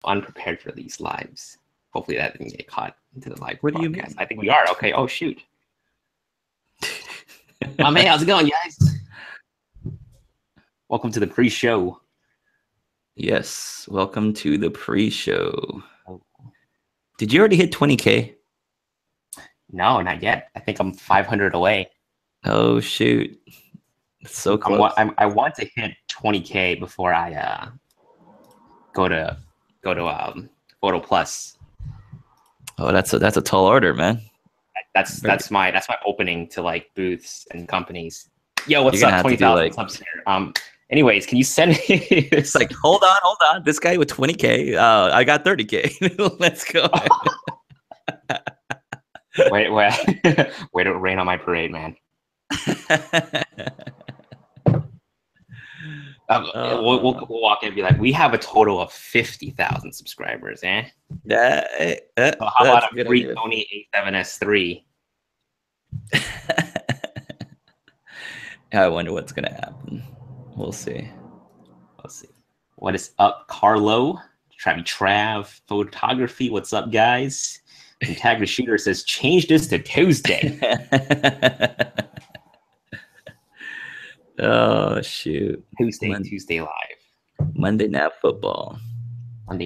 unprepared for these lives. Hopefully that didn't get caught into the live What broadcast. do you mean? I think we are. Okay. Oh, shoot. Man, how's it going, guys? Welcome to the pre-show. Yes, welcome to the pre-show. Did you already hit 20K? No, not yet. I think I'm 500 away. Oh, shoot. It's so close. I want to hit 20K before I go to Photo Plus. Oh, that's a tall order, man. That's my opening to like booths and companies. Yo, what's You're up? gonna have to 20,000 do, subs here. Anyways, can you send me? It's like, hold on. This guy with 20K. I got 30K. Let's go. Wait, don't rain on my parade, man. We'll walk in and be like, we have a total of 50,000 subscribers, eh? Yeah. So how about a free Sony a7S 3? I wonder what's gonna happen. We'll see. What is up, Carlo? Trav Photography. What's up, guys? And Tag the Shooter says, change this to Tuesday. Oh, shoot. Tuesday live. Monday Night Football. I'm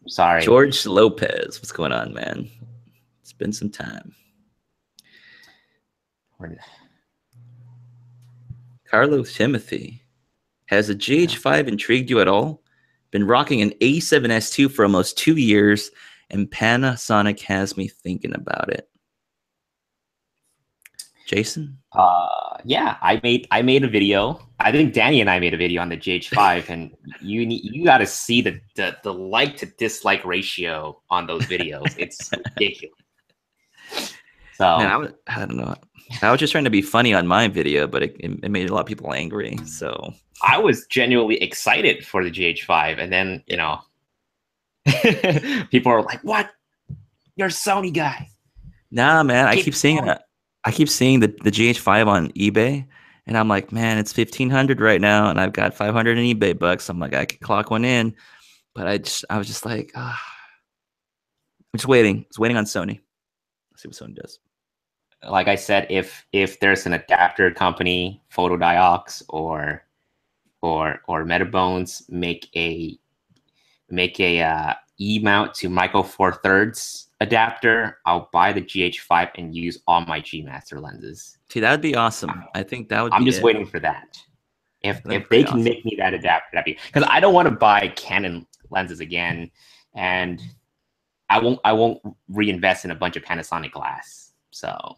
sorry. George Lopez. What's going on, man? It's been some time. Carlos Timothy. Has the GH5 intrigued you at all? Been rocking an A7S II for almost 2 years, and Panasonic has me thinking about it. Jason? Yeah, I made a video. I think Danny and I made a video on the GH5, and you got to see the like to dislike ratio on those videos. It's ridiculous. So man, I don't know. I was just trying to be funny on my video, but it made a lot of people angry. So I was genuinely excited for the GH5, and then people are like, "What? You're a Sony guy?" Nah, man. I keep seeing the GH5 on eBay, and I'm like, man, it's 1,500 right now, and I've got 500 in eBay bucks. I'm like, I could clock one in, but I was just like, I'm just waiting. I was waiting on Sony. Let's see what Sony does. Like I said, if there's an adapter company, Photodiox or Metabones, make a E mount to micro four thirds adapter, I'll buy the GH5 and use all my G Master lenses. See, that would be awesome. I think that would. I'm just waiting for that. If they can make me that adapter, that'd be, because I don't want to buy Canon lenses again, and I won't reinvest in a bunch of Panasonic glass. So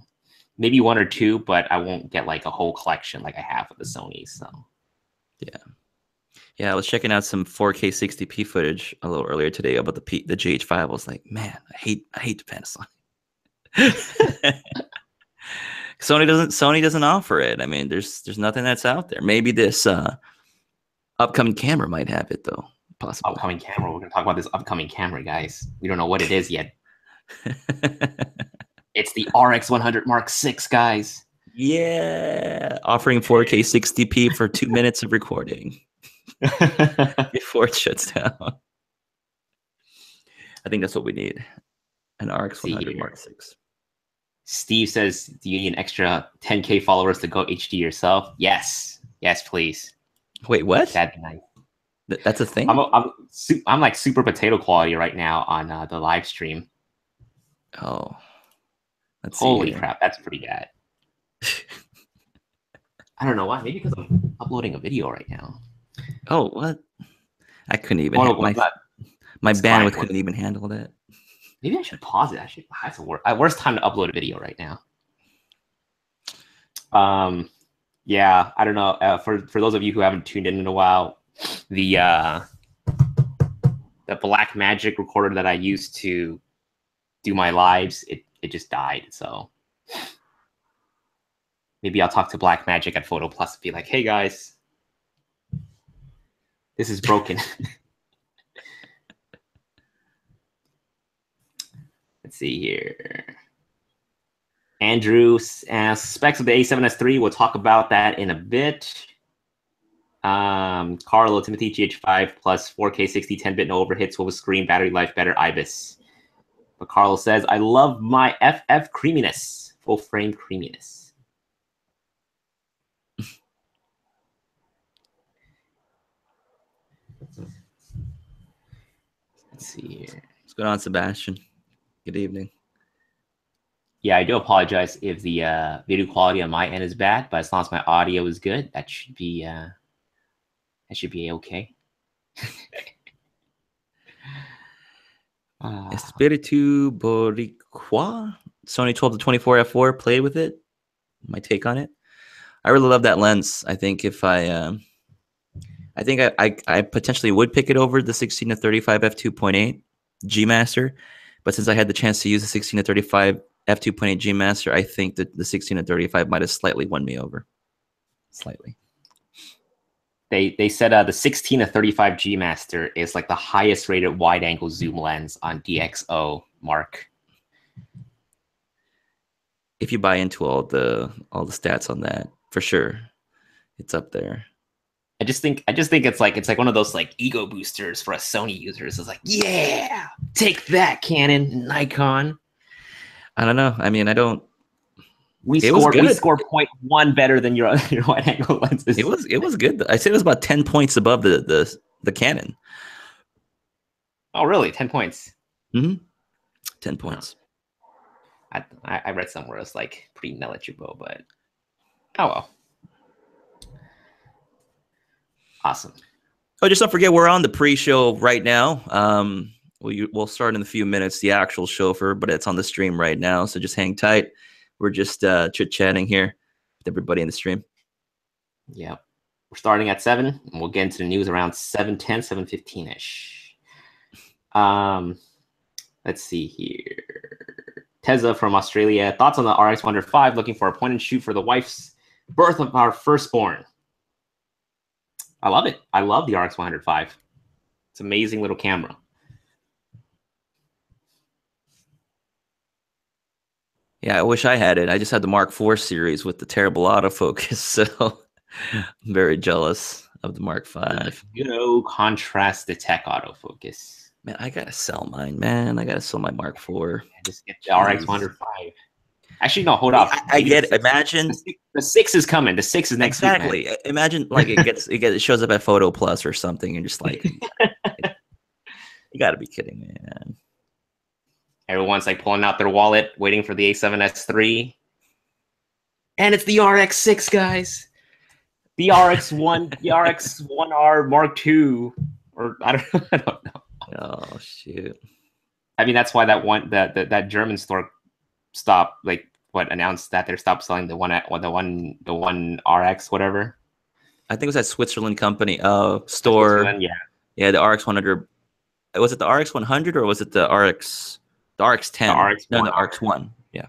maybe one or two, but I won't get like a whole collection like I have with the Sony. So yeah, I was checking out some 4K 60p footage a little earlier today about the GH5. I was like, man, I hate the Panasonic. Sony doesn't offer it. I mean, there's nothing that's out there. Maybe this upcoming camera might have it though. Possibly. Upcoming camera. We're gonna talk about this upcoming camera, guys. We don't know what it is yet. It's the RX100 Mark VI, guys. Yeah, offering 4K 60p for 2 minutes of recording before it shuts down. I think that's what we need. An RX100 Mark VI. Steve says, do you need an extra 10K followers to go HD yourself? Yes, please. Wait, what? That'd be nice. That's a thing? I'm like super potato quality right now on the live stream. Oh. Holy crap, that's pretty bad. I don't know why. Maybe because I'm uploading a video right now. Oh, what? I couldn't even. My bandwidth couldn't even handle that. Maybe I should pause it. That's the worst time to upload a video right now. Yeah, I don't know. For those of you who haven't tuned in a while, the Black Magic recorder that I used to do my lives, it just died. So maybe I'll talk to Black Magic at Photo Plus and be like, hey guys, this is broken. Let's see here. Andrew asks, specs of the A7S III. We'll talk about that in a bit. Carlo, Timothy GH5 plus 4K 60, 10-bit no overhits, what was screen, battery life better, IBIS. But Carlo says, I love my FF creaminess, full frame creaminess. Let's see here. What's going on, Sebastian? Good evening. Yeah, I do apologize if the video quality on my end is bad, but as long as my audio is good, that should be okay. Espiritu Boricua, Sony 12 to 24 f4. Played with it. My take on it. I really love that lens. I think if I potentially would pick it over the 16 to 35 f2.8 G Master, but since I had the chance to use the 16 to 35 f2.8 G Master, I think that the 16 to 35 might have slightly won me over. Slightly. They said the 16 to 35 G Master is like the highest rated wide angle zoom lens on DxO Mark. If you buy into all the stats on that, for sure, it's up there. I just think it's like one of those like ego boosters for us Sony users. It's like, yeah, take that, Canon, Nikon. I don't know. I mean, I don't. We score 0.1 better than your wide angle lenses. It was good. I said it was about 10 points above the Canon. Oh, really? 10 points. 10 points. I read somewhere it's like pretty negligible, but oh well. Awesome. Oh, just don't forget we're on the pre-show right now. We'll start in a few minutes, the actual show but it's on the stream right now, so just hang tight. We're just chit-chatting here with everybody in the stream. Yeah. We're starting at 7, and we'll get into the news around 7:10, 7:15-ish. Let's see here. Teza from Australia. Thoughts on the RX 105, looking for a point and shoot for the wife's birth of our firstborn. I love it. I love the RX 105. It's an amazing little camera. Yeah, I wish I had it. I just had the Mark IV series with the terrible autofocus, so I'm very jealous of the Mark V. Contrast detect autofocus. Man, I gotta sell mine, man. I gotta sell my Mark IV. Just get the RX 105. Actually, no, hold up. I get it. Imagine the 6 is coming. The 6 is next week. Exactly. Imagine like it shows up at Photo Plus or something, and just like you gotta be kidding me, man. Everyone's like pulling out their wallet, waiting for the a7S III. And it's the RX6, guys. The RX1, the RX1R Mark II. Or I don't know. Oh shoot. I mean, that's why that German store stopped, announced that they stopped selling the one RX, whatever. I think it was that Switzerland company store. Yeah, the RX 100. Was it the RX 100 or was it the RX? The RX 10. The RX 1. Yeah.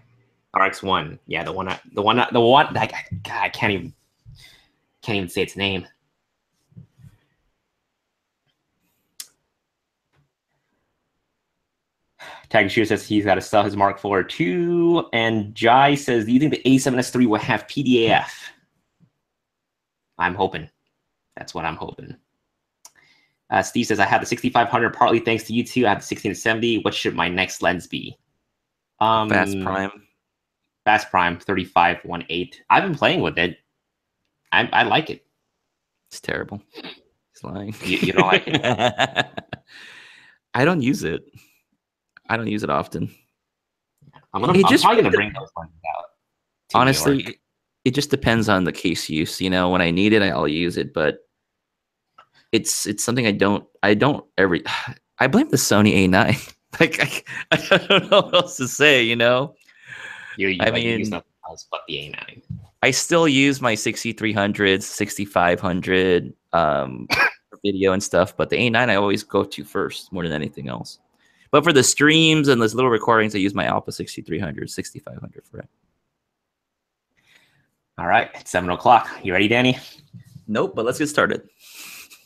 RX 1. Yeah, the one. Like, God, I can't even say its name. Tagashu says he's got to sell his Mark IV too. And Jai says, do you think the a7S III will have PDAF? I'm hoping. That's what I'm hoping. Steve says, I have the 6500 partly thanks to you two. I have the 16-70. What should my next lens be? Fast Prime 35-1.8. I've been playing with it. I like it. It's terrible. It's lying. You don't like it? I don't use it. I don't use it often. I'm probably going to bring those lenses out. Honestly, it just depends on the case use. When I need it, I'll use it, but it's something I don't ever. I blame the Sony A9. Like I don't know what else to say. You use nothing else but the A9. I still use my 6300s, 6500 video and stuff, but the A9 I always go to first more than anything else. But for the streams and those little recordings, I use my Alpha 6300, 6500 for it. All right, it's 7 o'clock. You ready, Danny? Nope, but let's get started.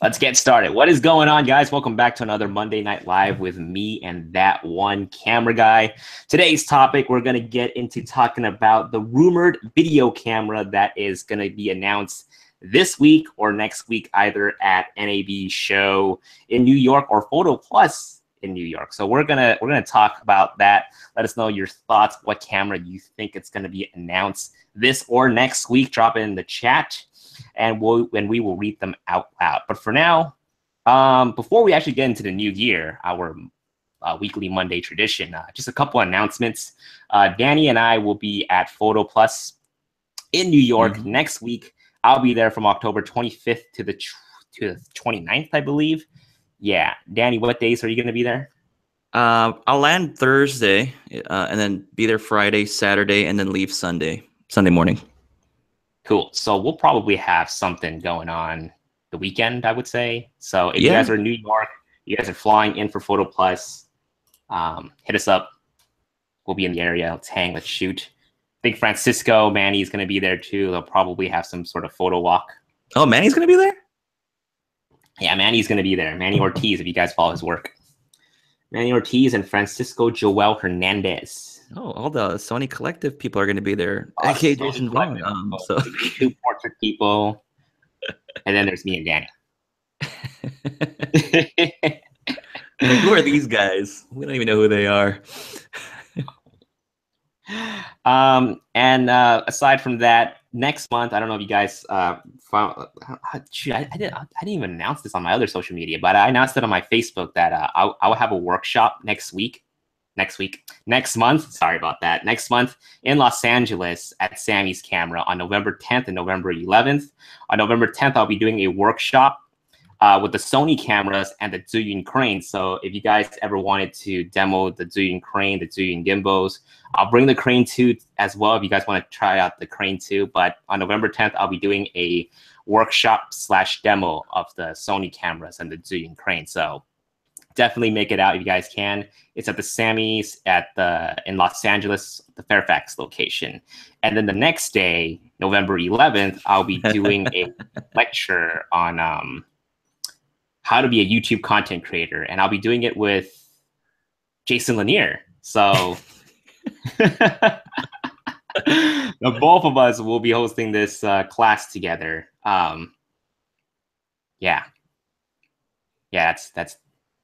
Let's get started. What is going on, guys? Welcome back to another Monday Night Live with me and that one camera guy. Today's topic, we're going to get into talking about the rumored video camera that is going to be announced this week or next week, either at NAB Show in New York or Photo Plus in New York. So we're gonna talk about that. Let us know your thoughts, what camera you think it's gonna be announced this or next week. Drop it in the chat, and we will read them out loud. But for now, before we actually get into the new year, our weekly Monday tradition, just a couple announcements. Danny and I will be at Photo Plus in New York next week. I'll be there from October 25th to the 29th, I believe. Yeah, Danny, what days are you going to be there? I'll land Thursday, and then be there Friday, Saturday, and then leave Sunday morning. Cool. So we'll probably have something going on the weekend, I would say. So if you guys are in New York, you guys are flying in for Photo Plus, hit us up. We'll be in the area. Let's hang. Let's shoot. I think Francisco, Manny's going to be there too. They'll probably have some sort of photo walk. Oh, Manny's going to be there? Yeah, Manny's going to be there. Manny Ortiz, if you guys follow his work. Manny Ortiz and Francisco Joel Hernandez. Oh, all the Sony Collective people are going to be be aka Jason Vaughn. So two portrait people. And then there's me and Danny. Who are these guys? We don't even know who they are. Aside from that, next month, I don't know if you guys found. Shoot, I didn't even announce this on my other social media, but I announced it on my Facebook that I will have a workshop next month. Sorry about that. Next month in Los Angeles at Sammy's Camera on November 10th and November 11th. On November 10th, I'll be doing a workshop with the Sony cameras and the Zhiyun crane. So if you guys ever wanted to demo the Zhiyun crane, the Zhiyun gimbals, I'll bring the crane 2 as well if you guys want to try out the crane 2. But on November 10th, I'll be doing a workshop / demo of the Sony cameras and the Zhiyun crane. So definitely make it out if you guys can. It's at the Sammy's in Los Angeles, the Fairfax location. And then the next day, November 11th, I'll be doing a lecture on how to be a YouTube content creator, and I'll be doing it with Jason Lanier. So the both of us will be hosting this class together. Yeah, that's I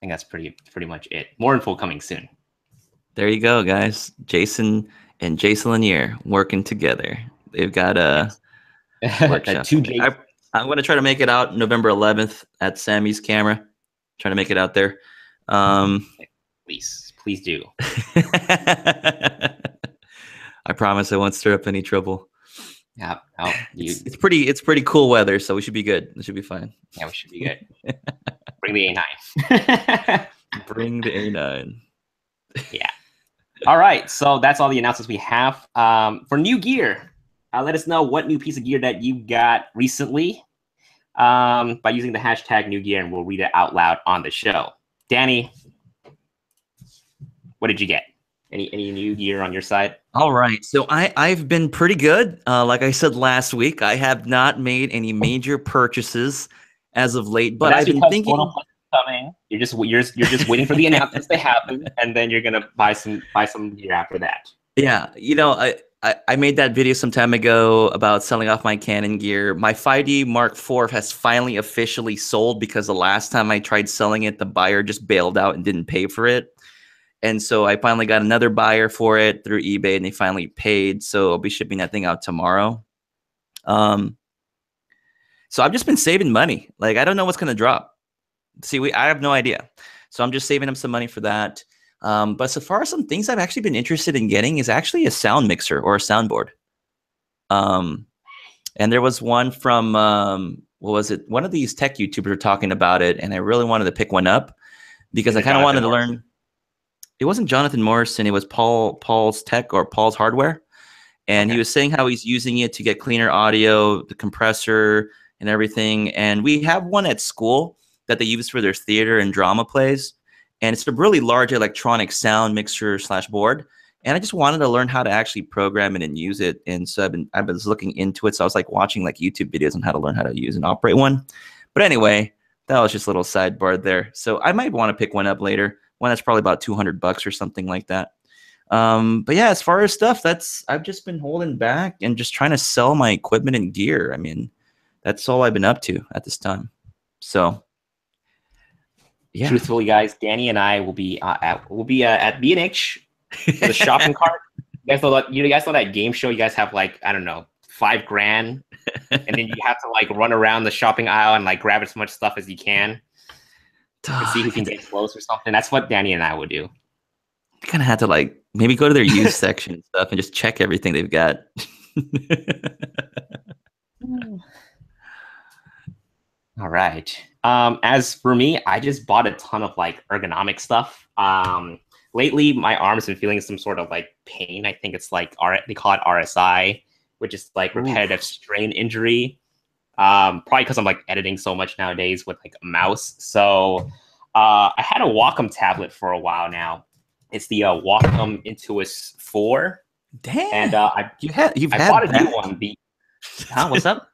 think that's pretty much it. More info coming soon. There you go, guys. Jason and Jason Lanier working together. They've got a workshop. I'm going to try to make it out November 11th at Sammy's Camera. Trying to make it out there. Please do. I promise I won't stir up any trouble. Yeah, it's pretty cool weather, so we should be good. It should be fine. Yeah, we should be good. Bring the A9. Bring the A9. Yeah. All right, so that's all the announcements we have for new gear. Let us know what new piece of gear that you got recently by using the hashtag new gear, and we'll read it out loud on the show. Danny, what did you get? Any new gear on your side? All right. So I've been pretty good. Like I said last week, I have not made any major purchases as of late, but I've been thinking coming. You're just waiting for the announcements to happen, and then you're gonna buy some gear after that. Yeah, I made that video some time ago about selling off my Canon gear. My 5D Mark IV has finally officially sold because the last time I tried selling it, the buyer just bailed out and didn't pay for it. And so I finally got another buyer for it through eBay, and they finally paid. So I'll be shipping that thing out tomorrow. So I've just been saving money. Like, I don't know what's going to drop. See, I have no idea. So I'm just saving up some money for that. But so far, some things I've actually been interested in getting is actually a sound mixer or a soundboard. And there was one from, what was it? One of these tech YouTubers were talking about it, and I really wanted to pick one up because I kind of wanted to learn. It wasn't Jonathan Morrison. It was Paul's Tech or Paul's Hardware. And he was saying how he's using it to get cleaner audio, the compressor and everything. And we have one at school that they use for their theater and drama plays. And it's a really large electronic sound mixer / board. And I just wanted to learn how to actually program it and use it. And so I was looking into it. So I was like watching like YouTube videos on how to learn how to use and operate one. But anyway, that was just a little sidebar there. So I might want to pick one up later. One that's probably about $200 or something like that. But yeah, as far as stuff, I've just been holding back and just trying to sell my equipment and gear. I mean, that's all I've been up to at this time. So, yeah. Truthfully, guys, Danny and I will be at B&H for the shopping cart. You guys know that game show? You guys have like, I don't know, $5,000, and then you have to like run around the shopping aisle and like grab as much stuff as you can to see who can get close or something. That's what Danny and I would do. You kind of had to like maybe go to their used section and stuff and just check everything they've got. All right. As for me, I just bought a ton of like ergonomic stuff. Lately, my arm's been feeling some sort of like pain. I think it's like they call it RSI, which is like repetitive strain injury. Probably because I'm like editing so much nowadays with like a mouse. So I had a Wacom tablet for a while now. It's the Wacom Intuos 4. Damn. And I bought a new one. What's up?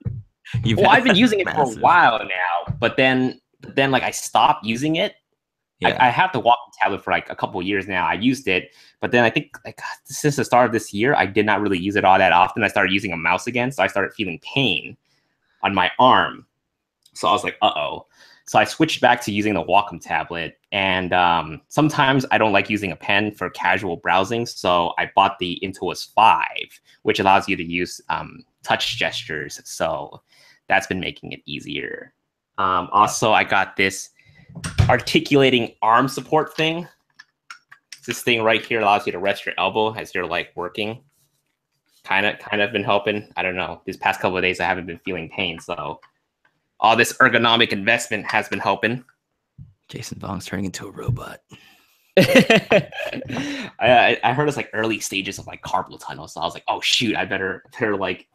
I've been using it for a while now, but then like I stopped using it. Yeah. I have the Wacom tablet for like a couple of years now. I used it, but then I think like since the start of this year, I did not really use it all that often. I started using a mouse again, so I started feeling pain on my arm. So I was like, uh-oh. So I switched back to using the Wacom tablet, and sometimes I don't like using a pen for casual browsing, so I bought the Intuos 5, which allows you to use touch gestures. So that's been making it easier. Also, I got this articulating arm support thing. This thing right here allows you to rest your elbow as you're like working. Kind of been helping. I don't know. These past couple of days I haven't been feeling pain, so all this ergonomic investment has been helping. Jason Vong's turning into a robot. I heard it's like early stages of like carpal tunnel, so I was like, oh shoot, I better like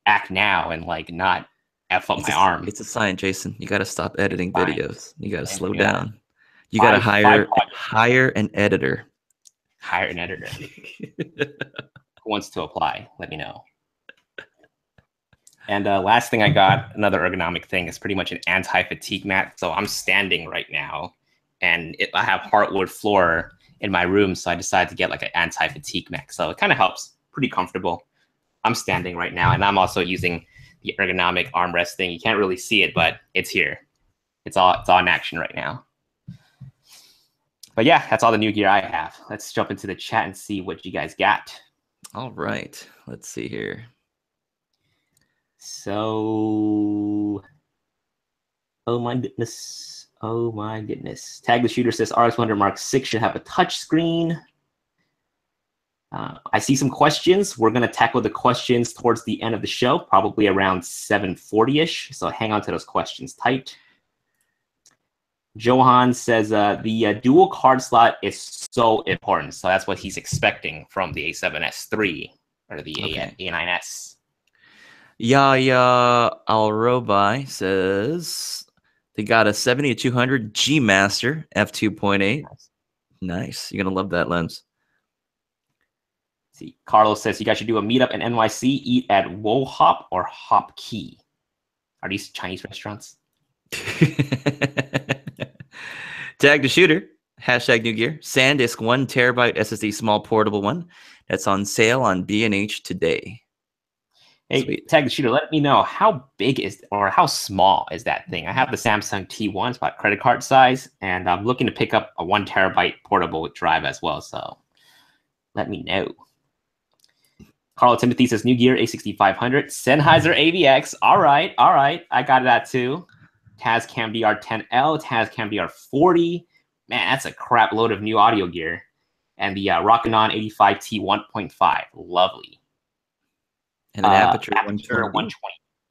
act now and like not F up my arm. It's a sign, Jason. You got to stop editing videos. You got to slow down. You got to hire an editor. Hire an editor. Who wants to apply? Let me know. And last thing I got, another ergonomic thing, is pretty much an anti-fatigue mat. So I'm standing right now, and I have hardwood floor in my room, so I decided to get like an anti-fatigue mat. So it kind of helps. Pretty comfortable. I'm standing right now, and I'm also using the ergonomic armrest thing. You can't really see it, but it's here. It's all in action right now. But yeah, that's all the new gear I have. Let's jump into the chat and see what you guys got. All right. Let's see here. So, oh my goodness. Tag the Shooter says RX100 Mark 6 should have a touch screen. I see some questions. We're going to tackle the questions towards the end of the show, probably around 7:40-ish. So hang on to those questions tight. Johan says the dual card slot is so important. So that's what he's expecting from the A7S III or the a9S. Yaya Al-Robai says they got a 70-200 G Master f2.8. Nice. You're going to love that lens. See, Carlos says you guys should do a meetup in NYC, eat at Wo Hop or Hop Key. Are these Chinese restaurants? Tag the Shooter. Hashtag new gear. SanDisk 1 terabyte SSD small portable one. That's on sale on B&H today. Hey, sweet. Tag the Shooter, let me know how big or how small is that thing? I have the Samsung T1, it's about credit card size, and I'm looking to pick up a 1 terabyte portable drive as well, so let me know. Carl Timothy says new gear A6500 Sennheiser AVX. All right, I got that too. Tascam DR10L, Tascam DR40. Man, that's a crap load of new audio gear. And the Rockinon 85T 1.5. Lovely. And an Aperture 120.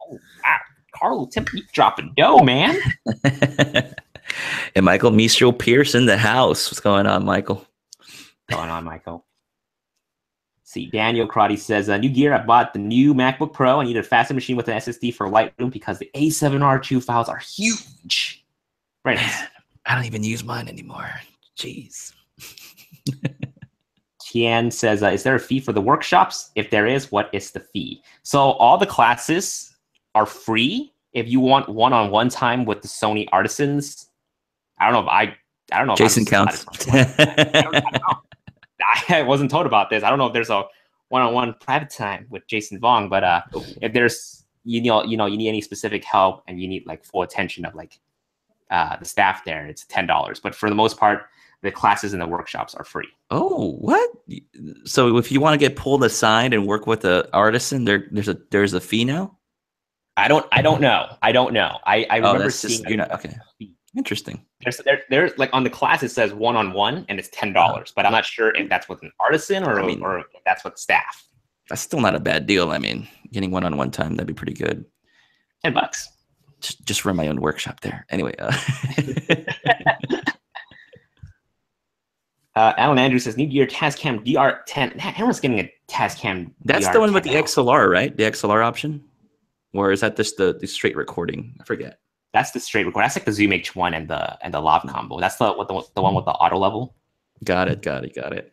Oh, wow. Carl Timothy, you dropping dough, man. And Michael Mistral Pierce in the house. What's going on, Michael? See, Daniel Crotty says, new gear, I bought the new MacBook Pro. I need a faster machine with an SSD for Lightroom because the A7R2 files are huge. Right. Man, I don't even use mine anymore. Jeez. Tian says, is there a fee for the workshops? If there is, what is the fee? So all the classes are free. If you want one-on-one time with the Sony artisans, I don't know. Jason counts. I don't know. I wasn't told about this. I don't know if there's a one-on-one private time with Jason Vong, but if there's you need any specific help and you need like full attention of like the staff there, it's $10. But for the most part, the classes and the workshops are free. Oh, what? So if you want to get pulled aside and work with an artisan, there's a fee now? I don't know. I remember seeing you're not okay. Interesting. There's like on the class it says one-on-one and it's $10, but I'm not sure if that's with an artisan or if that's with staff. That's still not a bad deal. I mean, getting one-on-one time, that'd be pretty good. $10. Just run my own workshop there. Anyway. Alan Andrews says, New Gear Tascam DR10. Everyone's getting a Tascam. That's DR10 the one with the now. XLR, right? The XLR option? Or is that just the straight recording? I forget. That's the straight record. That's like the Zoom H1 and the Lav combo. That's the one with the auto level. Got it.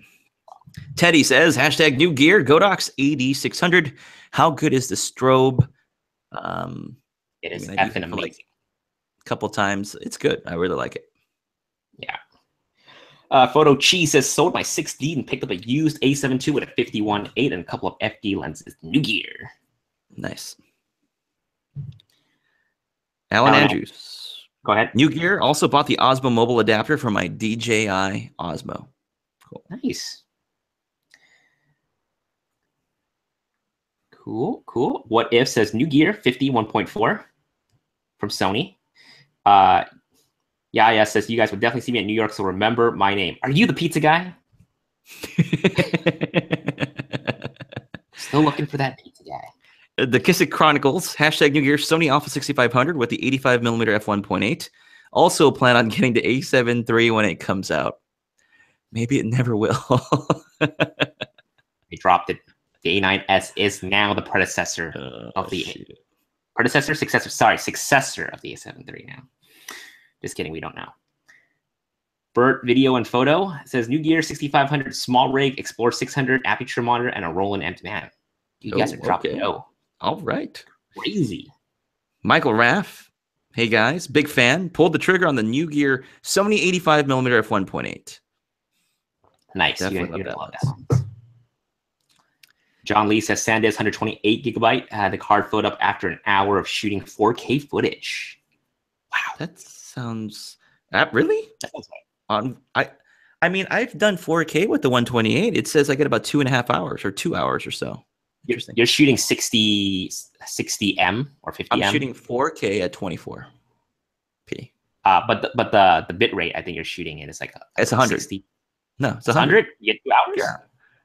Teddy says, hashtag New Gear, Godox AD600. How good is the strobe? It is effing amazing. Like a couple times. It's good. I really like it. Yeah. Photo Chi says, sold my 6D and picked up a used A7 II with a 51.8 and a couple of FD lenses. New Gear. Nice. Alan Andrews. Go ahead. New Gear also bought the Osmo mobile adapter for my DJI Osmo. Cool. Nice. Cool. What If says New Gear 51.4 from Sony. Yeah, says you guys would definitely see me in New York, so remember my name. Are you the pizza guy? Still looking for that pizza guy. The Kissick Chronicles, hashtag New Gear, Sony Alpha 6500 with the 85mm f1.8. Also plan on getting the A7 III when it comes out. Maybe it never will. They dropped it. The a9S is now the predecessor of the successor of the A7 III now. Just kidding, we don't know. Bert Video and Photo says New Gear 6500 small rig, Explore 600 aperture monitor, and a Roland M2. You guys are dropping no. All right. Crazy. Michael Raff. Hey guys, big fan. Pulled the trigger on the New Gear Sony 85mm f1.8. Nice. Definitely love that. John Lee says SanDisk 128 gigabyte. The card filled up after an hour of shooting 4K footage. Wow. That sounds really? That sounds right. I mean, I've done 4K with the 128. It says I get about 2.5 hours or 2 hours or so. Interesting. You're shooting 60M or 50M? I'm shooting 4K at 24p. But the bit rate I think you're shooting in is like it's 100. 60. No, it's 100. You get 2 hours? Yeah.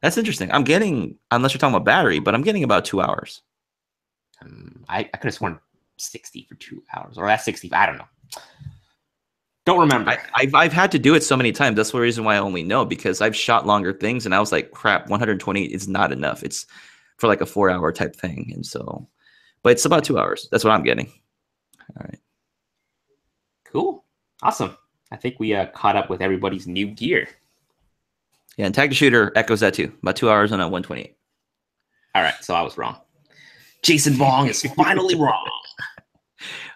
That's interesting. I'm getting, unless you're talking about battery, but I'm getting about 2 hours. I could have sworn 60 for 2 hours, or that's 60. I don't know. Don't remember. I've had to do it so many times. That's the reason why I only know, because I've shot longer things, and I was like, crap, 120 is not enough. It's for like a 4-hour type thing, and so, but it's about 2 hours. That's what I'm getting. All right. Cool. Awesome. I think we caught up with everybody's New Gear. Yeah, and Tag the Shooter echoes that too. About 2 hours on a 128. All right, so I was wrong. Jason Bong is finally wrong.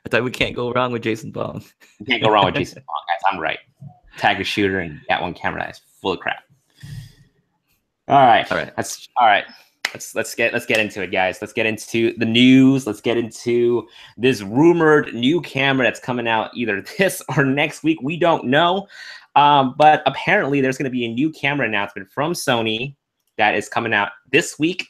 I thought we can't go wrong with Jason Bong. You can't go wrong with Jason Bong, guys. I'm right. Tag the Shooter and that one camera is full of crap. All right. Let's get into it, guys. Let's get into the news. Let's get into this rumored new camera that's coming out either this or next week. We don't know. But apparently there's going to be a new camera announcement from Sony that is coming out this week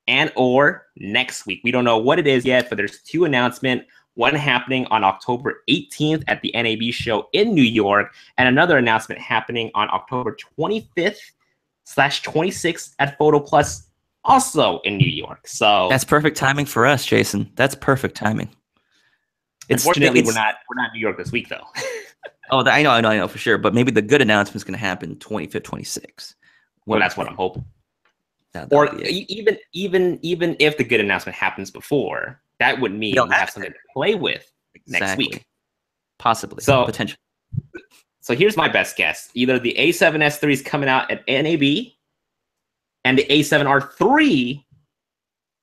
and or next week. We don't know what it is yet, but there's two announcements. One happening on October 18th at the NAB show in New York, and another announcement happening on October 25th/26th at Photo Plus, also in New York. So that's perfect timing for us, Jason. That's perfect timing. Unfortunately, we're not in New York this week, though. Oh, I know for sure. But maybe the good announcement is going to happen 25th, 26th. Well, that's what I'm hoping. Or even if the good announcement happens before, that would mean we have something to play with next week. Possibly. So potentially. So here's my best guess. Either the A7S III is coming out at NAB and the A7R III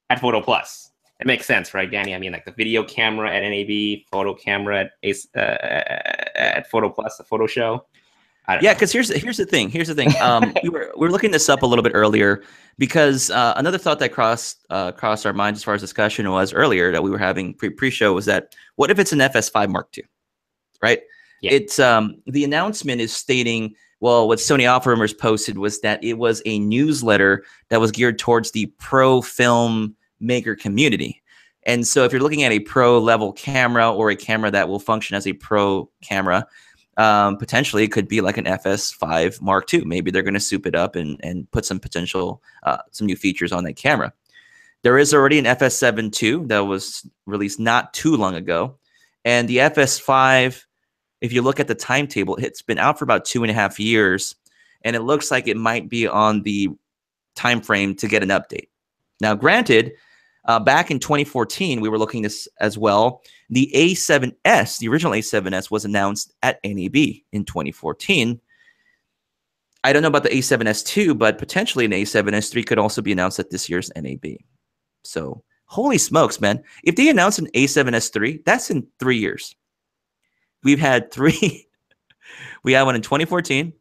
at Photo Plus. It makes sense, right, Danny? I mean, like the video camera at NAB, photo camera at Photo Plus, the photo show. Yeah, because here's the thing. We were looking this up a little bit earlier because another thought that crossed our minds as far as discussion was earlier that we were having pre-show was that what if it's an FS5 Mark II, right? Yeah. It's the announcement is stating, well, what Sony Alpha Rumors posted was that it was a newsletter that was geared towards the pro film maker community. And so if you're looking at a pro level camera or a camera that will function as a pro camera, potentially it could be like an FS5 Mark II. Maybe they're going to soup it up and put some potential, some new features on that camera. There is already an FS7 II that was released not too long ago. And the FS5, if you look at the timetable, it's been out for about 2.5 years. And it looks like it might be on the time frame to get an update. Now, granted, back in 2014, we were looking this as well. The A7S, the original A7S, was announced at NAB in 2014. I don't know about the A7S II, but potentially an A7S III could also be announced at this year's NAB. So, holy smokes, man. If they announce an A7S III, that's in 3 years. We've had 3. We had one in 2014.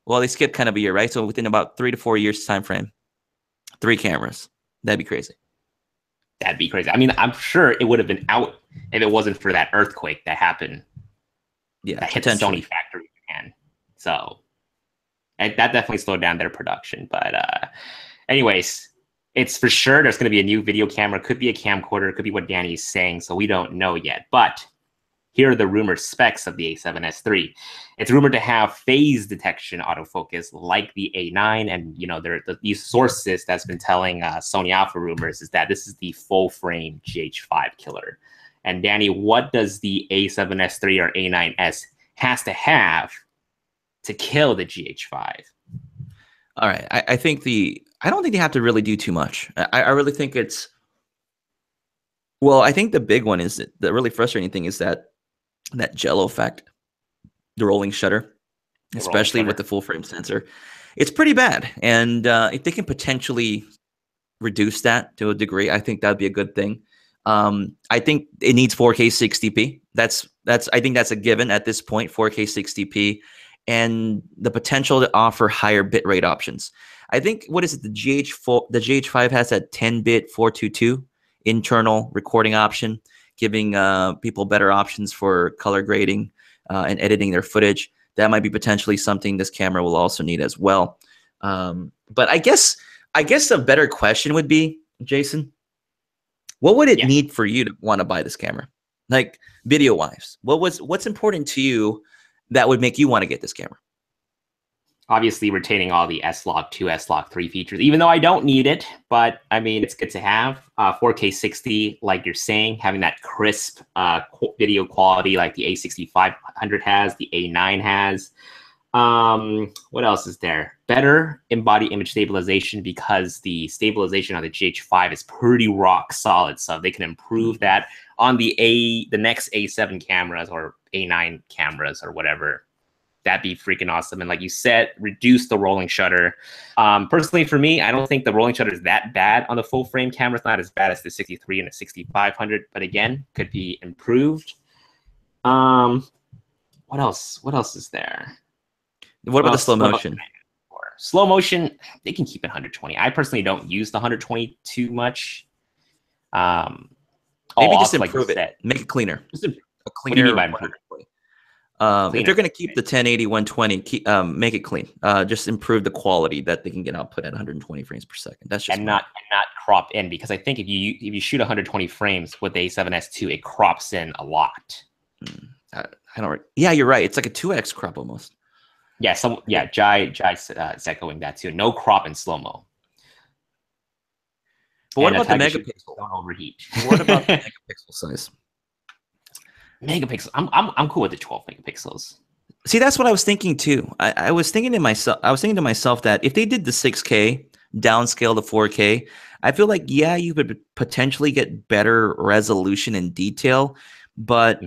Well, they skipped kind of a year, right? So, within about 3 to 4 years time frame, 3 cameras. That'd be crazy. That'd be crazy. I mean, I'm sure it would have been out if it wasn't for that earthquake that happened. Yeah, that hit the Sony factory in Japan. So that definitely slowed down their production. But anyways, it's for sure there's going to be a new video camera. Could be a camcorder. Could be what Danny is saying. So we don't know yet. But here are the rumored specs of the A7S III. It's rumored to have phase detection autofocus like the A9. And, you know, these sources that's been telling Sony Alpha Rumors is that this is the full-frame GH5 killer. And, Danny, what does the A7S III or A9S has to have to kill the GH5? All right. I don't think they have to really do too much. I really think it's... Well, I think the big one is that the really frustrating thing is that jello effect, the rolling shutter, especially with the full frame sensor, it's pretty bad. And if they can potentially reduce that to a degree, I think that'd be a good thing. I think it needs 4K 60p. I think that's a given at this point, 4K 60p, and the potential to offer higher bitrate options. I think the GH5 has that 10-bit 422 internal recording option, giving people better options for color grading and editing their footage. That might be potentially something this camera will also need as well. But I guess a better question would be, Jason, what would it need for you to want to buy this camera? Like video-wise, what's important to you that would make you want to get this camera? Obviously, retaining all the S-Log 2, S-Log 3 features, even though I don't need it. But, I mean, it's good to have. 4K 60, like you're saying, having that crisp video quality like the A6500 has, the A9 has. What else is there? Better in-body image stabilization, because the stabilization on the GH5 is pretty rock solid. So they can improve that on the next A7 cameras or A9 cameras or whatever. That'd be freaking awesome. And like you said, reduce the rolling shutter. Personally, for me, I don't think the rolling shutter is that bad on the full frame camera. It's not as bad as the 63 and the 6500, but again, could be improved. What else? What else is there? What about the slow motion? Slow motion, they can keep it 120. I personally don't use the 120 too much. Maybe just improve it. Make it cleaner. Just a cleaner 120. If they're going to keep the 1080, 120, make it clean. Just improve the quality that they can get output at 120 frames per second. That's just not crop in, because I think if you shoot 120 frames with the A7S II, it crops in a lot. I don't. Yeah, you're right. It's like a 2x crop almost. Yeah, Jai's echoing that too. No crop in slow mo. But what about the megapixel? Don't overheat. What about the megapixel size? Megapixels. I'm cool with the 12 megapixels. See, that's what I was thinking too. I was thinking to myself that if they did the 6K downscale to 4K, I feel like you could potentially get better resolution and detail. But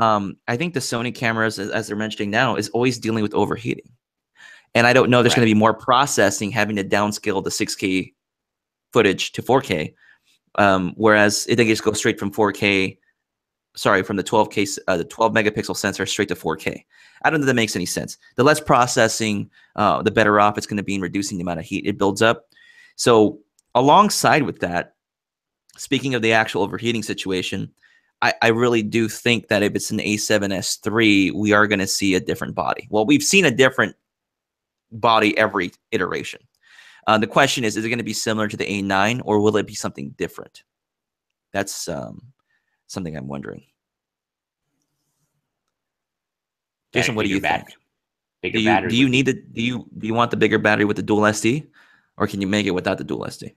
I think the Sony cameras, as they're mentioning now, is always dealing with overheating. And I don't know there's going to be more processing having to downscale the 6K footage to 4K. Whereas if they just go straight from 4K from the 12 megapixel sensor straight to 4K. I don't think that makes any sense. The less processing, the better off it's going to be in reducing the amount of heat it builds up. So alongside with that, speaking of the actual overheating situation, I really do think that if it's an A7S III, we are going to see a different body. Well, we've seen a different body every iteration. The question is it going to be similar to the A9 or will it be something different? That's something I'm wondering. Jason, what do you think? Do you want the bigger battery with the dual SD, or can you make it without the dual SD?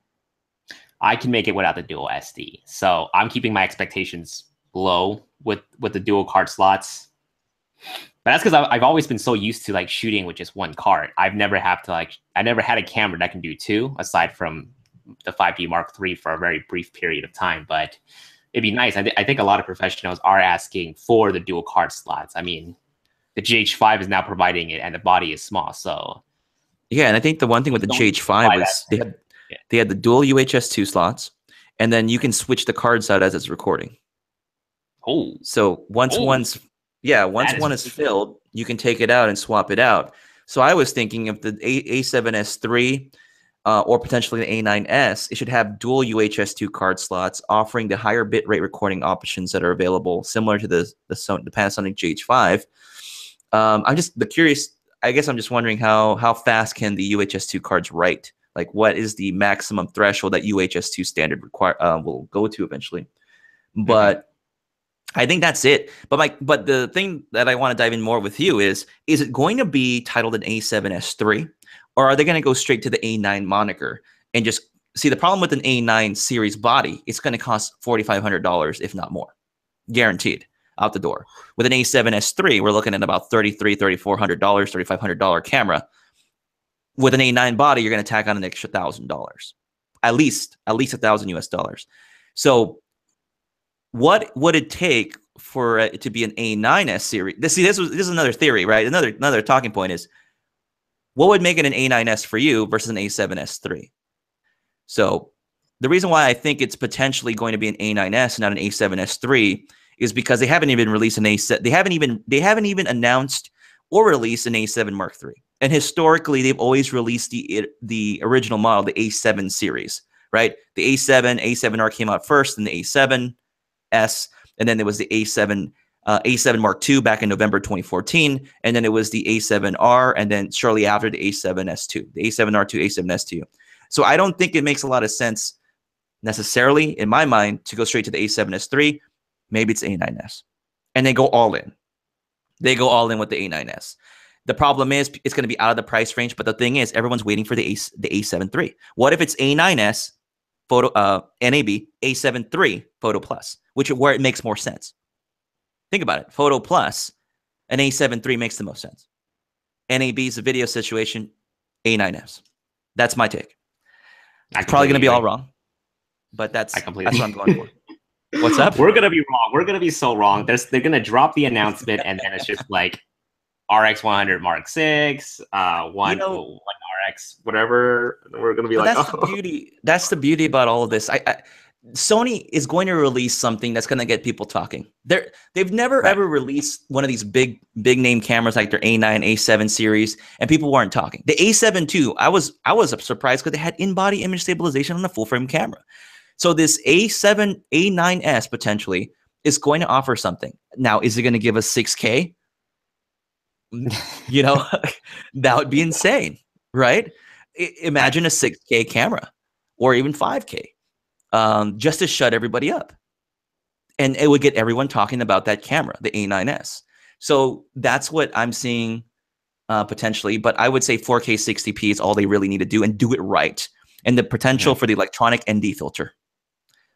I can make it without the dual SD. So I'm keeping my expectations low with the dual card slots. But that's because I've always been so used to like shooting with just one card. I never had a camera that can do two, aside from the 5D Mark III for a very brief period of time. But it'd be nice. I think a lot of professionals are asking for the dual card slots. I mean, the GH5 is now providing it, and the body is small. So yeah, and I think the one thing with the GH5 was they had the dual UHS-2 slots, and then you can switch the cards out as it's recording. Oh, so once one is filled, you can take it out and swap it out. So I was thinking of the A7S III or potentially the a9S, it should have dual UHS-2 card slots, offering the higher bitrate recording options that are available, similar to the Panasonic GH5. I'm just curious. I guess I'm just wondering how fast can the UHS-2 cards write? Like, what is the maximum threshold that UHS-2 standard will go to eventually? But I think that's it. But the thing that I want to dive in more with you is it going to be titled an A7S III, or are they going to go straight to the A9 moniker and just see the problem with an A9 series body? It's going to cost $4,500, if not more, guaranteed out the door. With an A7S III, we're looking at about $3,400, $3,500 camera. With an A9 body, you're going to tack on an extra $1,000, at least $1,000 US. So what would it take for it to be an A9S series? This is another theory, right? Another talking point is, what would make it an A9S for you versus an A7S III? So the reason why I think it's potentially going to be an A9S, not an A7S III, is because they haven't even released an A7. They haven't even announced or released an A7 Mark III. And historically, they've always released the original model, the A7 series, right? The A7R came out first, and the A7S, and then there was the A7 Mark II back in November 2014, and then it was the A7R, and then shortly after the A7S2, the A7R2, A7S2. So I don't think it makes a lot of sense necessarily, in my mind, to go straight to the A7S III. Maybe it's A9S, and they go all in. They go all in with the A9S. The problem is it's going to be out of the price range, but the thing is everyone's waiting for the A7 III. What if it's A9S Photo NAB A7 III Photo Plus, where it makes more sense? Think about it. Photo Plus, an A7 III makes the most sense. NAB is a video situation, A9S. That's my take. It's probably going to be all wrong, but that's what I'm going for. What's up? We're going to be wrong. We're going to be so wrong. They're going to drop the announcement, and then it's just like RX 100 Mark 6, one RX, whatever. We're going to be like, that's the beauty. That's the beauty about all of this. Sony is going to release something that's going to get people talking. They've never ever released one of these big name cameras like their A9, A7 series, and people weren't talking. The A7 II, I was surprised because they had in-body image stabilization on a full-frame camera. So this A7, A9S potentially is going to offer something. Now, is it going to give us 6K? You know, that would be insane, right? Imagine a 6K camera or even 5K. Just to shut everybody up. And it would get everyone talking about that camera, the A9S. So that's what I'm seeing potentially. But I would say 4K 60p is all they really need to do, and do it right. And the potential for the electronic ND filter.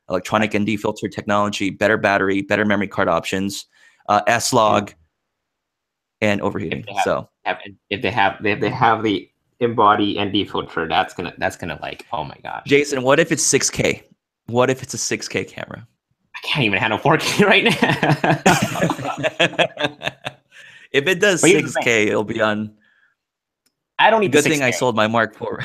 Electronic ND filter technology, better battery, better memory card options, S-Log, and overheating. If they have the in-body ND filter, that's gonna like, oh my gosh. Jason, what if it's 6K? What if it's a 6K camera? I can't even handle 4K right now. If it does 6K, it'll be on. I don't need good the 6K. Thing I sold my Mark IV.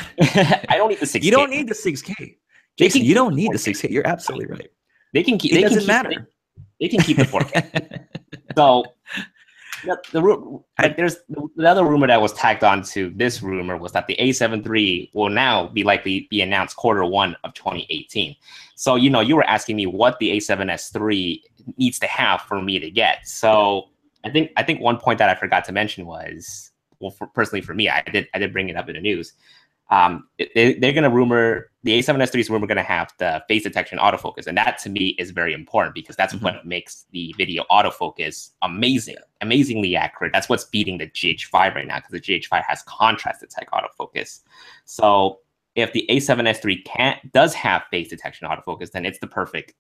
I don't need the 6K. You don't need the 6K. Jason, you don't need the 6K. You're absolutely right. They can keep. It doesn't matter. It can keep the 4K. So there's the other rumor that was tagged on to this rumor was that the A7 III will now likely be announced Q1 of 2018. So you were asking me what the A7S III needs to have for me to get. So I think one point that I forgot to mention was, well, personally for me, I did bring it up in the news. They're going to rumor the A7S III is rumor going to have the face detection autofocus, and that to me is very important because that's what makes the video autofocus amazingly accurate. That's what's beating the GH5 right now because the GH5 has contrast detect autofocus. So if the A7S III does have face detection autofocus, then it's the perfect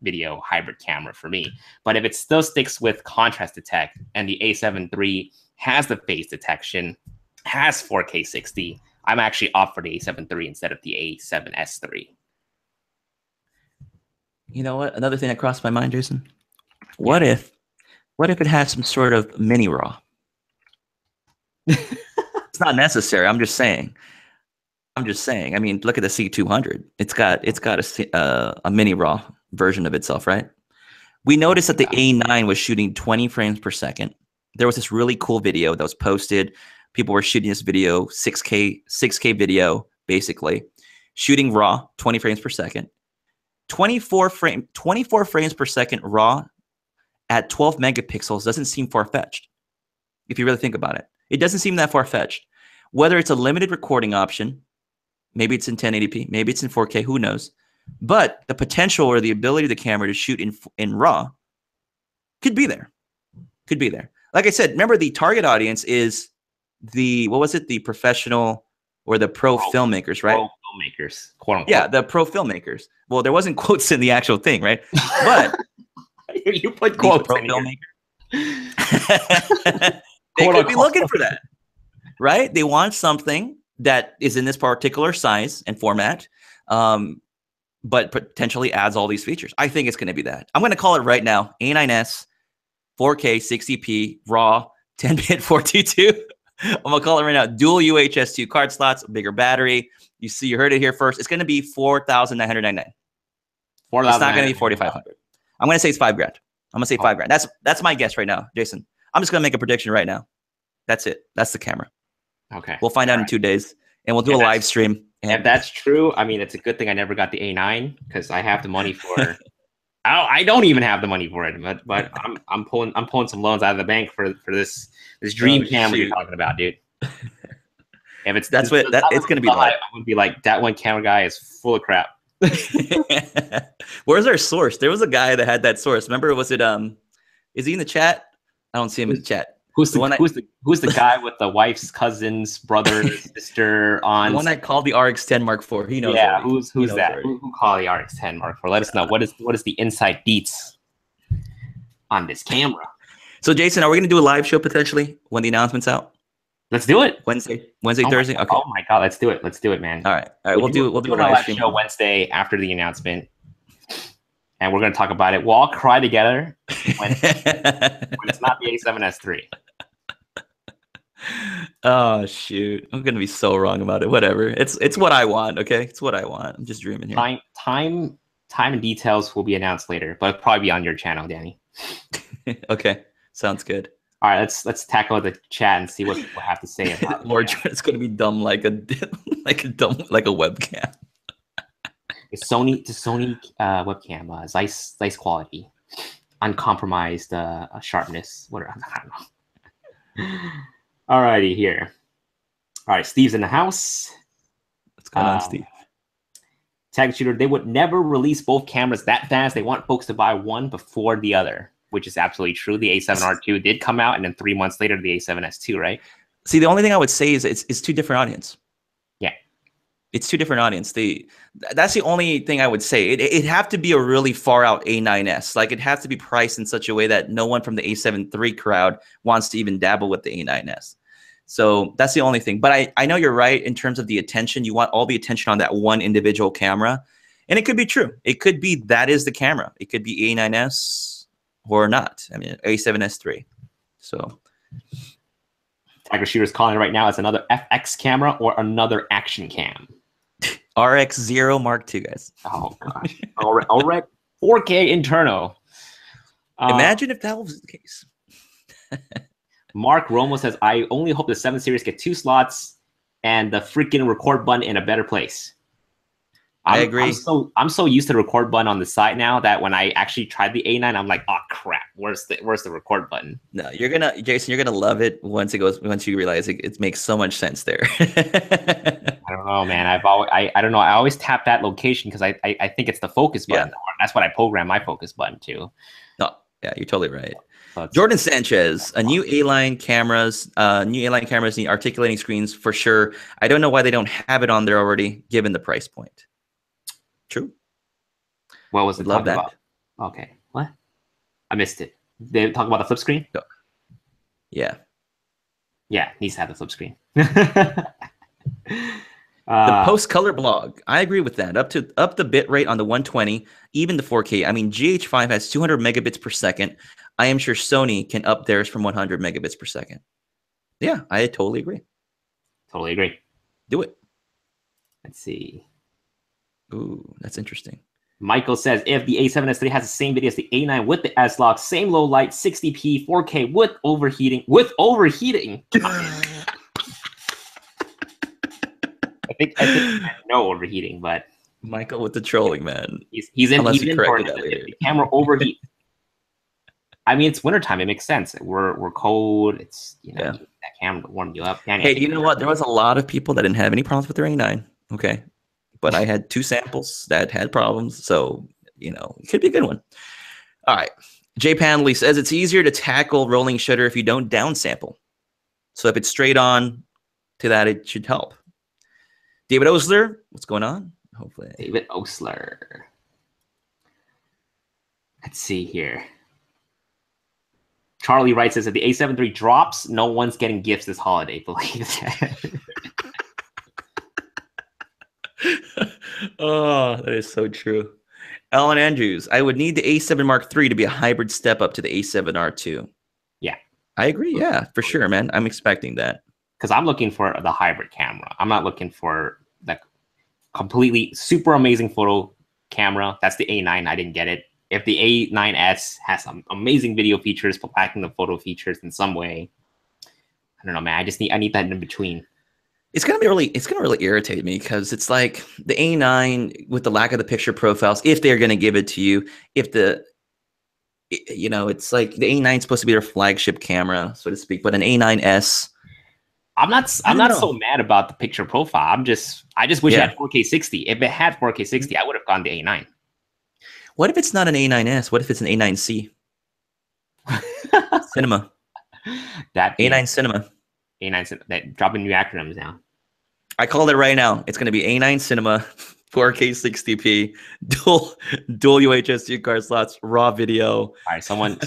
video hybrid camera for me. But if it still sticks with contrast detect and the A7 III has the face detection, has 4K 60, I'm actually opt for the A7 III instead of the A7S III. You know what? Another thing that crossed my mind, Jason. What if it has some sort of mini RAW? It's not necessary. I'm just saying. I mean, look at the C200. It's got a mini RAW version of itself, right? We noticed that the A9 was shooting 20 frames per second. There was this really cool video that was posted. People were shooting this video, 6K video, basically, shooting RAW, 20 frames per second. 24 frames per second RAW at 12 megapixels doesn't seem far-fetched. If you really think about it, it doesn't seem that far-fetched. Whether it's a limited recording option, maybe it's in 1080p, maybe it's in 4K, who knows? But the potential or the ability of the camera to shoot in RAW could be there. Could be there. Like I said, remember the target audience is the professional or the pro filmmakers, right? Pro filmmakers, quote unquote. Yeah, the pro filmmakers. Well, there wasn't quotes in the actual thing, right? But you put quotes pro filmmakers. They could be looking for that, right? They want something that is in this particular size and format, but potentially adds all these features. I think it's going to be that. I'm going to call it right now: A9S, 4K, 60p, RAW, 10-bit 422. I'm going to call it right now: dual UHS-2 card slots, bigger battery. You heard it here first. It's going to be $4,999. It's not going to be $4,500. I'm going to say it's $5,000. I'm going to say $5,000. That's my guess right now, Jason. I'm just going to make a prediction right now. That's it. That's the camera. Okay. We'll find out in 2 days, and we'll do a live stream. If that's true, I mean, it's a good thing I never got the A9 because I have the money for. I don't even have the money for it, but I'm pulling some loans out of the bank for this dream camera you're talking about, dude. If it's it's gonna be like, I'm gonna be like, that one camera guy is full of crap. Where's our source? There was a guy that had that source. Remember, was it is he in the chat? I don't see him in the chat. Who's the guy with the wife's cousin's brother, sister, aunt? The one that called the RX10 Mark IV. He knows. Yeah, who's that? Who called the RX10 Mark IV? Let us know. What is the inside deets on this camera? So, Jason, are we going to do a live show potentially when the announcement's out? Let's do it. Wednesday, Thursday. Okay. Oh my God, let's do it. Let's do it, man. All right. We'll do a live show Wednesday after the announcement, and we're going to talk about it. We'll all cry together when it's not the A7S III. Oh shoot! I'm gonna be so wrong about it. Whatever. It's what I want. Okay, it's what I want. I'm just dreaming here. Time and details will be announced later, but it'll probably be on your channel, Danny. Okay, sounds good. All right, let's tackle the chat and see what people have to say about Lord, it's gonna be dumb like a webcam. The Sony webcam, Zeiss quality, uncompromised sharpness. Whatever. I don't know. Alrighty, here. All right, Steve's in the house. What's going on, Steve? Tag Shooter, they would never release both cameras that fast. They want folks to buy one before the other, which is absolutely true. The A7R2 did come out, and then 3 months later, the A7S2, right? See, the only thing I would say is it's two different audience. Yeah. It's two different audience. That's the only thing I would say. It'd have to be a really far out A9S. Like, it has to be priced in such a way that no one from the A7 III crowd wants to even dabble with the A9S. So that's the only thing. But I know you're right in terms of the attention. You want all the attention on that one individual camera. And it could be true. It could be that is the camera. It could be A9S or not. I mean, A7S III. So Tiger Shooter's calling it right now as another FX camera or another action cam. RX0 Mark II, guys. Oh, gosh. All right. 4K internal. Imagine if that was the case. Mark Romo says, I only hope the 7 Series get 2 slots and the freaking record button in a better place. I agree. I'm so used to the record button on the side now that when I actually tried the A9, I'm like, oh crap, where's the record button? No, Jason, you're gonna love it once you realize it makes so much sense there. I don't know, man. I don't know. I always tap that location because I think it's the focus button. Yeah. That's what I program my focus button to. No, yeah, you're totally right. Jordan Sanchez, new A-line cameras need articulating screens for sure. I don't know why they don't have it on there already, given the price point. True. What was it? Love that. About? Okay. What? I missed it. They talk about the flip screen? Yeah. Yeah, needs to have the flip screen. The post-color blog. I agree with that. Up the bit rate on the 120, even the 4K. I mean, GH5 has 200 megabits per second. I am sure Sony can up theirs from 100 megabits per second. Yeah, I totally agree. Totally agree. Do it. Let's see. Ooh, that's interesting. Michael says, if the A7S III has the same video as the A9 with the S-Log, same low light, 60p, 4K with overheating. I think no overheating, but Michael with the trolling, man. He's in for the camera overheat. I mean, it's wintertime. It makes sense. We're cold. It's that camera to warm you up. Hey, you know what? There was a lot of people that didn't have any problems with their A9. Okay, but I had 2 samples that had problems, so it could be a good one. All right, Jay Panley says it's easier to tackle rolling shutter if you don't downsample. So if it's straight on to that, it should help. David Osler, what's going on? Hopefully. David Osler. Let's see here. Charlie writes says, if the A7 III drops, no one's getting gifts this holiday, believe it. Oh, that is so true. Alan Andrews, I would need the A7 Mark III to be a hybrid step up to the A7R2. Yeah. I agree. Yeah, for sure, man. I'm expecting that. Because I'm looking for the hybrid camera. I'm not looking for the completely super amazing photo camera. That's the A9. I didn't get it. If the a9S has some amazing video features, but lacking the photo features in some way, I don't know, man. I need that in between. It's gonna really irritate me because it's like the A9 with the lack of the picture profiles. If they're gonna give it to you, it's like the A9 is supposed to be their flagship camera, so to speak. But an A9S. I'm not so mad about the picture profile. I just wish it had 4K 60. If it had 4K 60, I would have gone to A9. What if it's not an A9S? What if it's an A9C? Cinema. That A9 Cinema. A9 Cinema. That dropping new acronyms now. I called it right now. It's going to be A9 Cinema, 4K 60p, dual UHS card slots, raw video. All right, someone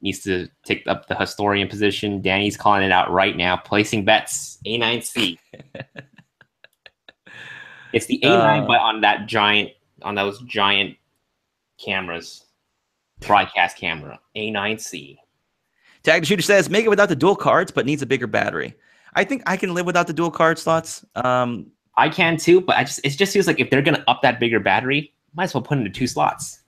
needs to take up the historian position. Danny's calling it out right now. Placing bets. A9C. It's the A9, but on those giant cameras, broadcast camera. A9C. Tag the Shooter says, make it without the dual cards, but needs a bigger battery. I think I can live without the dual card slots. I can too, but it just feels like if they're gonna up that bigger battery, might as well put it into 2 slots.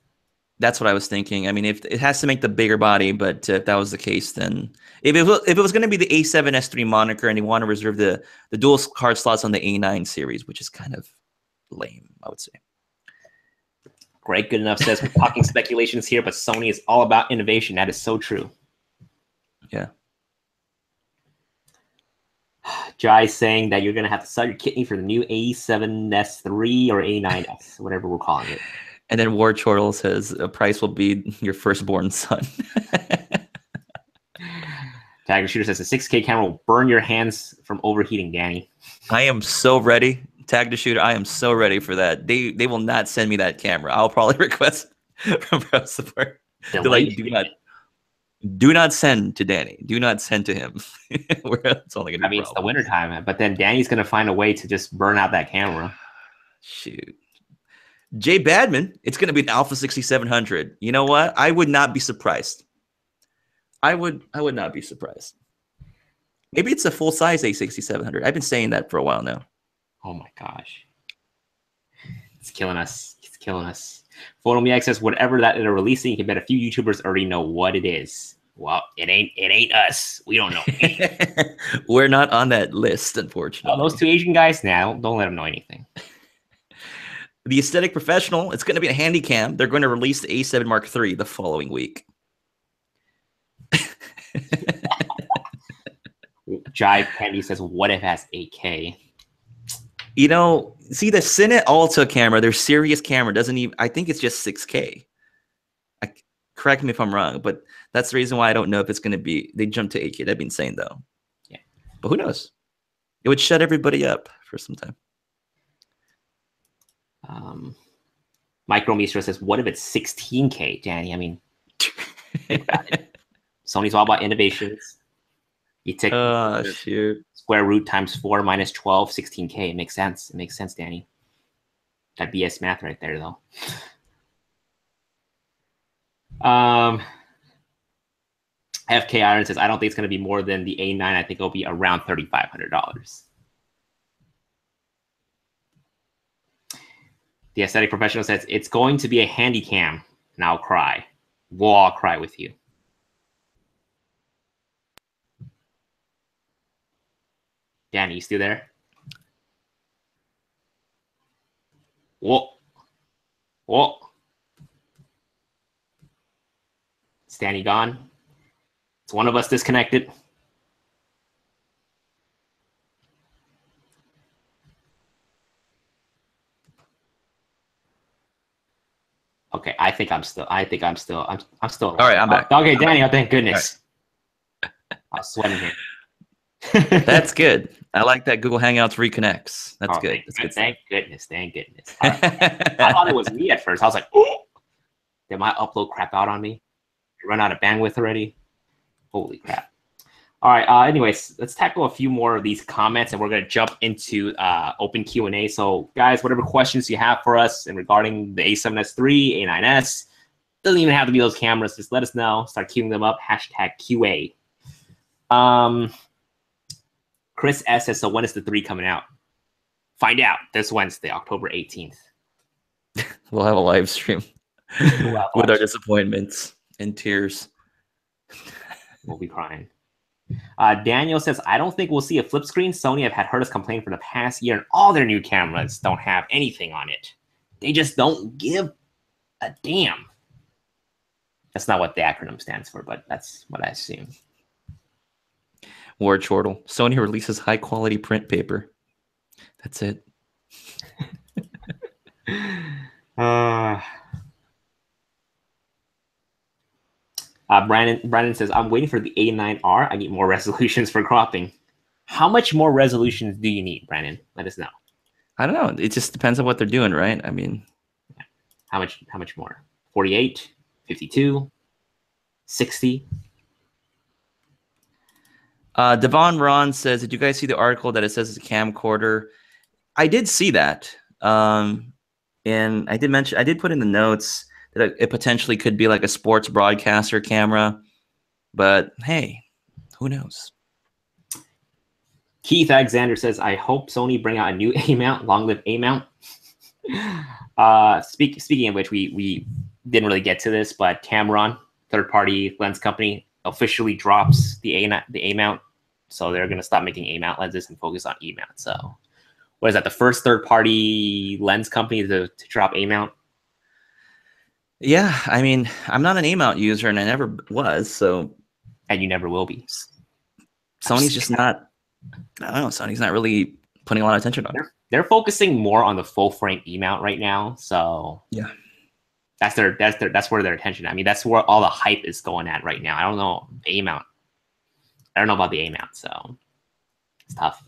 That's what I was thinking. I mean, if it has to make the bigger body, but if that was the case, then if it was going to be the A7S III moniker and you want to reserve the dual card slots on the A9 series, which is kind of lame, I would say. Great, good enough says we're talking speculations here, but Sony is all about innovation. That is so true. Yeah. Jai's saying that you're going to have to sell your kidney for the new A7S III or A9S, whatever we're calling it. And then War Chortle says a price will be your firstborn son. Tiger Shooter says the 6K camera will burn your hands from overheating, Danny. I am so ready. Tag the Shooter, I am so ready for that. They will not send me that camera. I'll probably request from Pro Support. Like, do not send to Danny. Do not send to him. It's only gonna be it's the wintertime, but then Danny's going to find a way to just burn out that camera. Shoot. Jay Badman, it's going to be an Alpha 6700. You know what? I would not be surprised. I would not be surprised. Maybe it's a full-size A6700. I've been saying that for a while now. Oh my gosh. It's killing us. It's killing us. PhotoMeX says whatever that they're releasing, you can bet a few YouTubers already know what it is. Well, it ain't us. We don't know anything. We're not on that list, unfortunately. Those two Asian guys, now don't let them know anything. The Aesthetic Professional, it's going to be a handy cam. They're going to release the A7 Mark III the following week. Jive Candy says, what if it has 8K? You know, see the Cine Alta camera, their serious camera doesn't even, I think it's just 6K. Correct me if I'm wrong, but that's the reason why I don't know if it's going to be, they jump to 8K. That'd be insane though. Yeah. But who knows? It would shut everybody up for some time. Micro Mistro says, what if it's 16K, Danny? I mean, think about it. Sony's all about innovations. You take square root times 4 minus 12, 16K. It makes sense. It makes sense, Danny. That BS math right there, though. FK Iron says, I don't think it's going to be more than the A9. I think it'll be around $3,500. The Aesthetic Professional says, it's going to be a handy cam, and I'll cry. We'll all cry with you. Danny, you still there? Whoa. Whoa. Is Danny gone? It's one of us disconnected. Okay, I'm still alive. All right, I'm back. Okay, Danny, thank goodness. Right. I was sweating here. That's good. I like that Google Hangouts reconnects. That's good. That's good. Thank goodness. Thank goodness. Right. I thought it was me at first. I was like, oh, did my upload crap out on me? I run out of bandwidth already? Holy crap. All right. Anyways, let's tackle a few more of these comments, and we're going to jump into open Q&A. So, guys, whatever questions you have for us and regarding the A7S III, A9S, doesn't even have to be those cameras. Just let us know. Start queuing them up. #QA. Chris S says, so when is the 3 coming out? Find out this Wednesday, October 18th. We'll have a live stream with our disappointments and tears. We'll be crying. Daniel says, I don't think we'll see a flip screen. Sony have heard us complain for the past year, and all their new cameras don't have anything on it. They just don't give a damn. That's not what the acronym stands for, but that's what I assume. Ward Chortle. Sony releases high-quality print paper. That's it. Brandon says, I'm waiting for the A9R. I need more resolutions for cropping. How much more resolutions do you need, Brandon? Let us know. I don't know. It just depends on what they're doing, right? I mean, how much more? 48, 52, 60. Devon Ron says, did you guys see the article that it says it's a camcorder? I did see that. And I did put in the notes that it potentially could be like a sports broadcaster camera. But hey, who knows? Keith Alexander says, I hope Sony bring out a new A-mount. Long live A-mount. Speaking of which, we didn't really get to this, but Tamron, third-party lens company, officially drops the A-mount. So they're going to stop making A-mount lenses and focus on E-mount. So what is that, the first third-party lens company to drop A-mount? Yeah, I mean, I'm not an A-mount user, and I never was. So, and you never will be. Sony's just not. I don't know. Sony's not really putting a lot of attention on it. They're focusing more on the full-frame E-mount right now. So yeah, that's where their attention. I mean, that's where all the hype is going at right now. I don't know A-mount. I don't know about the A-mount, so it's tough.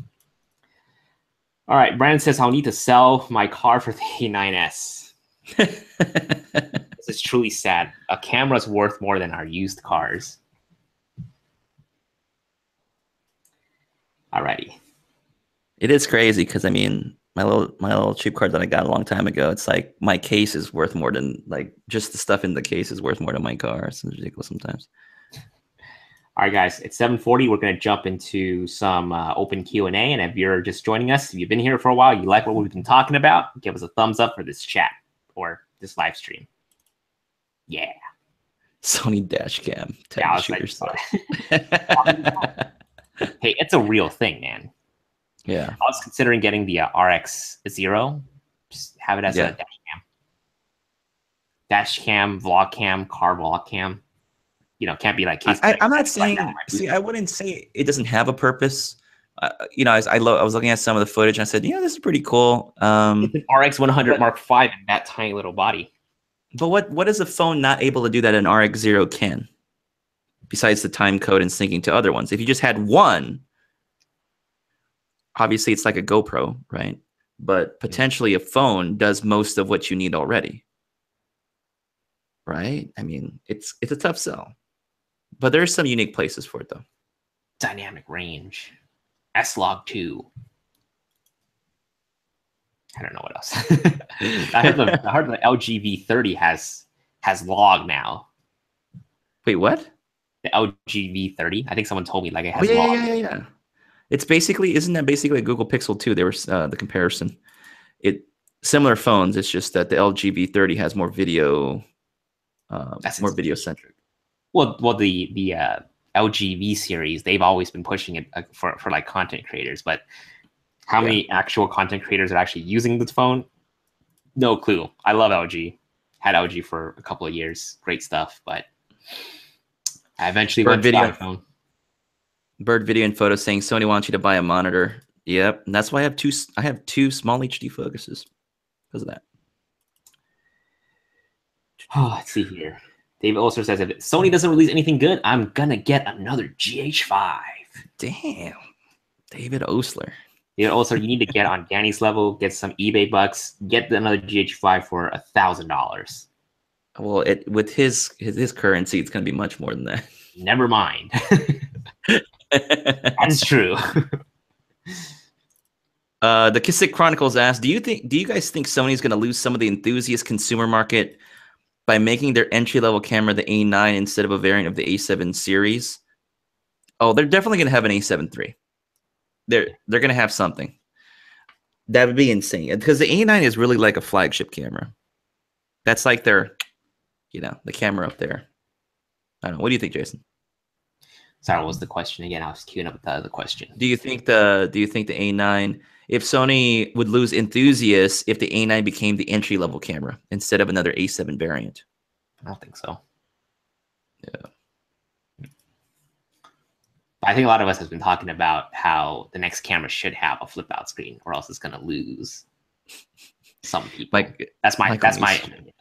All right, Brandon says, I'll need to sell my car for the A9S. This is truly sad. A camera's worth more than our used cars. Alrighty. It is crazy because I mean, my little cheap card that I got a long time ago, it's like my case is worth more than like just the stuff in the case is worth more than my car. It's ridiculous sometimes. All right, guys, it's 7:40. We're going to jump into some open Q&A. And if you're just joining us, if you've been here for a while, you like what we've been talking about, give us a thumbs up for this chat or this live stream. Yeah. Sony dash cam. Yeah, I was hey, it's a real thing, man. Yeah. I was considering getting the RX0. Just have it as a dash cam. Dash cam, vlog cam, car vlog cam. You know, can't be like case. I'm not saying. See, I wouldn't say it doesn't have a purpose. You know, I was looking at some of the footage and I said, yeah, this is pretty cool. It's an RX100 Mark V in that tiny little body. But what is a phone not able to do that an RX0 can? Besides the time code and syncing to other ones. If you just had one, obviously it's like a GoPro, right? But potentially a phone does most of what you need already. Right? I mean, it's a tough sell. But there's some unique places for it though. Dynamic range. S-Log2. I don't know what else. I heard the LG V30 has log now. Wait, what? The LG V30. I think someone told me like it has log. Yeah. It's basically, isn't that basically a Google Pixel 2? There was the comparison. Similar phones. It's just that the LG V30 has more video. More video centric. Well, the LG V series, they've always been pushing it for like content creators, but how many actual content creators are actually using this phone? No clue. I love LG. Had LG for a couple of years. Great stuff, but I eventually went to iPhone. Bird Video and Photo saying Sony wants you to buy a monitor. Yep, and that's why I have two small HD focuses because of that. Oh, let's see here. David also says, if Sony doesn't release anything good, I'm gonna get another GH5. Damn, David Osler. You know, also, you need to get on Danny's level, get some eBay bucks, get another GH5 for $1,000. Well, with his currency, it's going to be much more than that. Never mind. That's true. The Kissick Chronicles asked, do you guys think Sony's going to lose some of the enthusiast consumer market by making their entry-level camera the A9 instead of a variant of the A7 series? Oh, they're definitely going to have an A7 III. They're going to have something. That would be insane because the A9 is really like a flagship camera. That's like their, the camera up there. I don't know. What do you think, Jason? Sorry, what was the question again? I was queuing up the question. Do you think the A9, if Sony would lose enthusiasts if the A9 became the entry level camera instead of another A7 variant? I don't think so. Yeah. I think a lot of us have been talking about how the next camera should have a flip out screen, or else it's going to lose some people. That's my opinion.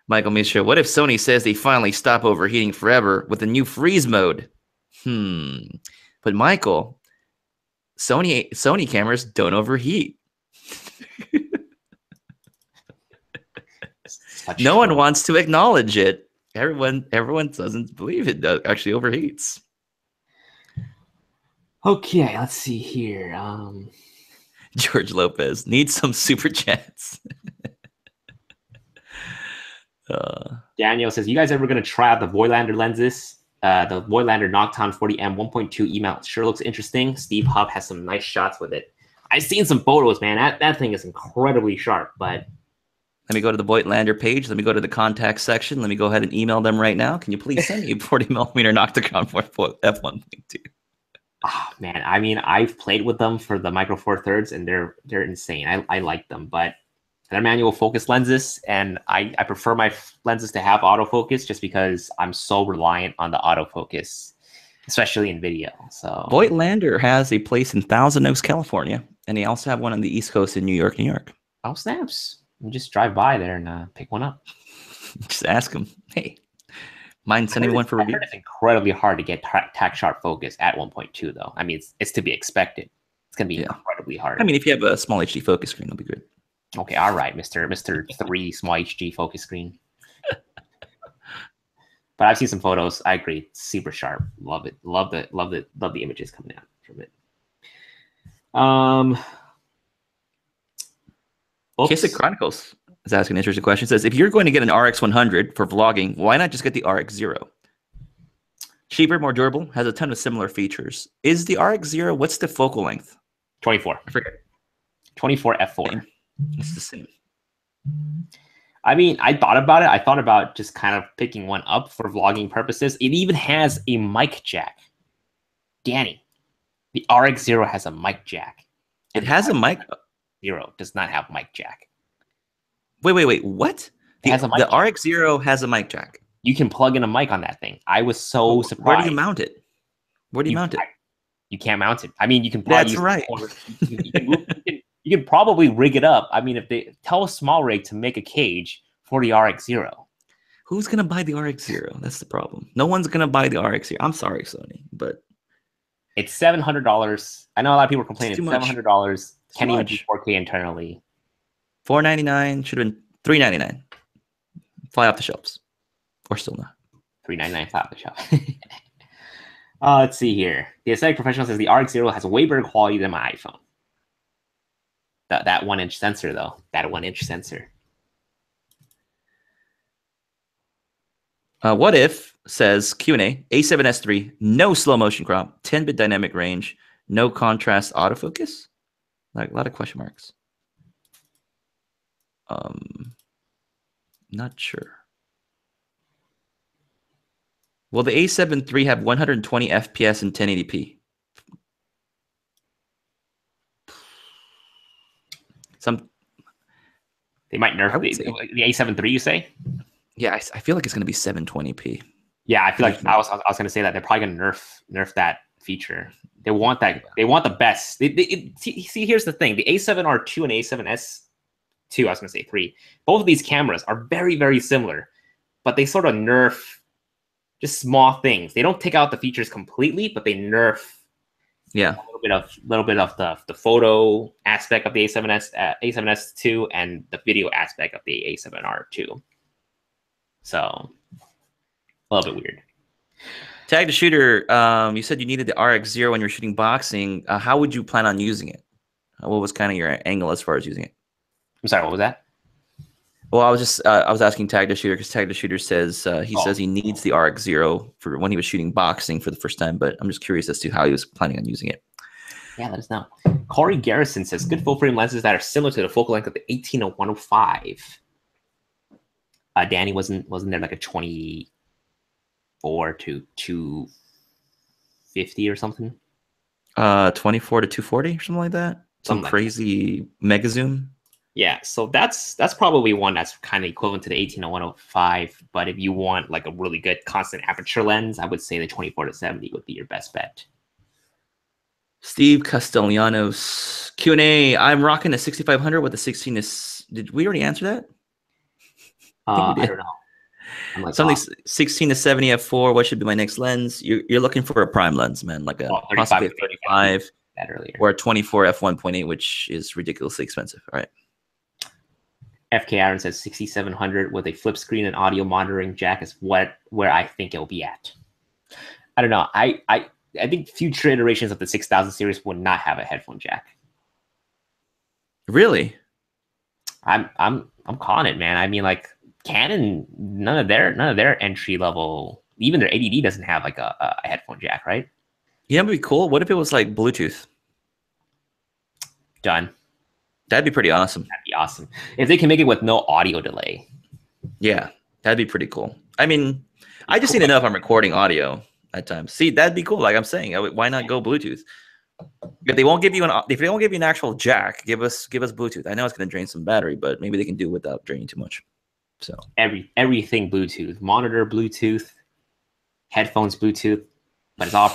Michael Mishra, what if Sony says they finally stop overheating forever with a new freeze mode? But Michael, Sony cameras don't overheat. No one wants to acknowledge it. Everyone doesn't believe it actually overheats. Okay, let's see here. George Lopez needs some super chats. Daniel says, you guys ever going to try out the Voigtlander lenses? The Voigtlander Nocton 40M 1.2 E-mount sure looks interesting. Steve Hub has some nice shots with it. I've seen some photos, man. That thing is incredibly sharp, but... Let me go to the Voigtlander page. Let me go to the contact section. Let me go ahead and email them right now. Can you please send me a 40mm Nocticon for f1.2? Oh, man, I mean, I've played with them for the Micro Four Thirds, and they're insane. I like them, but they're manual focus lenses, and I prefer my lenses to have autofocus just because I'm so reliant on the autofocus, especially in video. So Voigtlander has a place in Thousand Oaks, California, and they also have one on the East Coast in New York. Oh, snaps. You just drive by there and pick one up. Just ask them, hey, mind sending one for review? It's incredibly hard to get tack sharp focus at 1.2, though. I mean, it's to be expected. It's going to be incredibly hard. I mean, if you have a small HD focus screen, it'll be good. Okay, all right, Mr. 3 small HD focus screen. But I've seen some photos. I agree. It's super sharp. Love it. Love the images coming out from it. Kissick Chronicles is asking an interesting question. It says, if you're going to get an RX 100 for vlogging, why not just get the RX 0? Cheaper, more durable, has a ton of similar features. Is the RX 0, what's the focal length? 24. I forget. 24 f4. It's the same. I mean, I thought about it. I thought about just kind of picking one up for vlogging purposes. It even has a mic jack. Danny, the RX0 has a mic jack. It has a mic. Zero does not have mic jack. Wait. What? The RX0 has a mic jack. You can plug in a mic on that thing. I was so surprised. Where do you mount it? Where do you mount it? You can't mount it. I mean, you can probably That's right. You can probably rig it up. I mean, if they tell a small rig to make a cage for the RX0. Who's gonna buy the RX0? That's the problem. No one's gonna buy the RX0. I'm sorry, Sony, but it's $700. I know a lot of people are complaining. It's $700. Can't even do 4K internally. $499 should have been $399. Fly off the shelves, or still not. $399 fly off the shelf. Let's see here. The Aesthetic Professional says the RX0 has way better quality than my iPhone. That 1-inch sensor, though. That 1-inch sensor. What if says Q&A A7S III, no slow motion crop, 10-bit dynamic range, no contrast autofocus? Like a lot of question marks. Not sure. Will the A7 III have 120 FPS and 1080p? They might nerf the A7 III, you say? Yeah, I feel like it's going to be 720p. Yeah, I feel like I was going to say that they're probably going to nerf that feature. They want that. They want the best. See, here's the thing: the A7R2 and A7S2, I was going to say 3. Both of these cameras are very, very similar, but they sort of nerf just small things. They don't take out the features completely, but they nerf. Yeah, a little bit of the photo aspect of the A7S2 and the video aspect of the A7R2. So a little bit weird. Tag the Shooter, you said you needed the RX0 when you're shooting boxing. How would you plan on using it? What was kind of your angle as far as using it? I'm sorry, what was that? Well, I was asking Tag the Shooter because Tag the Shooter says says he needs the RX0 for when he was shooting boxing for the first time, but I'm just curious as to how he was planning on using it. Yeah, let us know. Corey Garrison says good full frame lenses that are similar to the focal length of the 18-105. Danny wasn't there like a 24 to 250 or something? 24 to 240 or something like that. Some crazy mega zoom. Yeah, so that's probably one that's kind of equivalent to the 18-105. But if you want like a really good constant aperture lens, I would say the 24 to 70 would be your best bet. Steve Castellanos Q&A. I'm rocking a 6500 with a 16 to. Did we already answer that? I don't know. I'm like, something 16 to 70 f4. What should be my next lens? You're looking for a prime lens, man, like a possibly 35 or a 24 f1.8, which is ridiculously expensive. All right. FK Aaron says 6700 with a flip screen and audio monitoring jack is where I think it'll be at. I don't know. I think future iterations of the 6000 series will not have a headphone jack. Really? I'm calling it, man. I mean, like Canon, none of their entry level, even their ADD doesn't have like a headphone jack, right? Yeah, it'd be cool. What if it was like Bluetooth? Done. That'd be pretty awesome. That'd be awesome if they can make it with no audio delay. Yeah, that'd be pretty cool. I mean, I just need to know if I'm recording audio at times. See, that'd be cool. Like I'm saying, why not go Bluetooth? If they won't give you an actual jack, give us Bluetooth. I know it's going to drain some battery, but maybe they can do it without draining too much. So everything Bluetooth, monitor Bluetooth, headphones Bluetooth, but it's all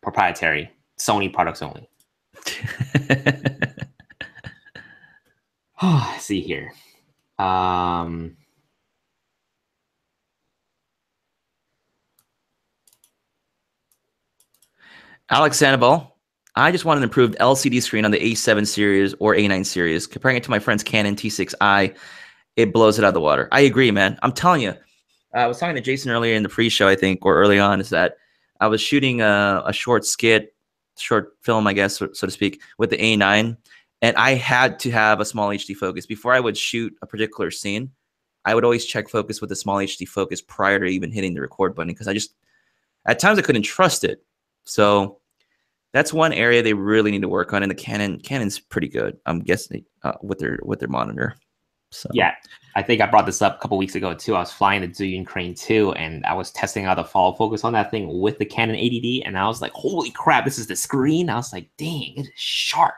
proprietary, Sony products only. Let's see here. Alex Sandoval, I just want an improved LCD screen on the A7 series or A9 series. Comparing it to my friend's Canon T6i, it blows it out of the water. I agree, man. I'm telling you. I was talking to Jason earlier in the pre-show, I think, or early on, is that I was shooting a short film, I guess, so to speak, with the A9, and I had to have a small HD focus. Before I would shoot a particular scene, I would always check focus with a small HD focus prior to even hitting the record button, because at times I couldn't trust it. So that's one area they really need to work on, and the Canon's pretty good, I'm guessing, with their monitor. So yeah, I think I brought this up a couple weeks ago too. I was flying the Zhiyun Crane 2, and I was testing out the follow focus on that thing with the Canon 80D, and I was like, "Holy crap, this is the screen!" I was like, "Dang, it is sharp."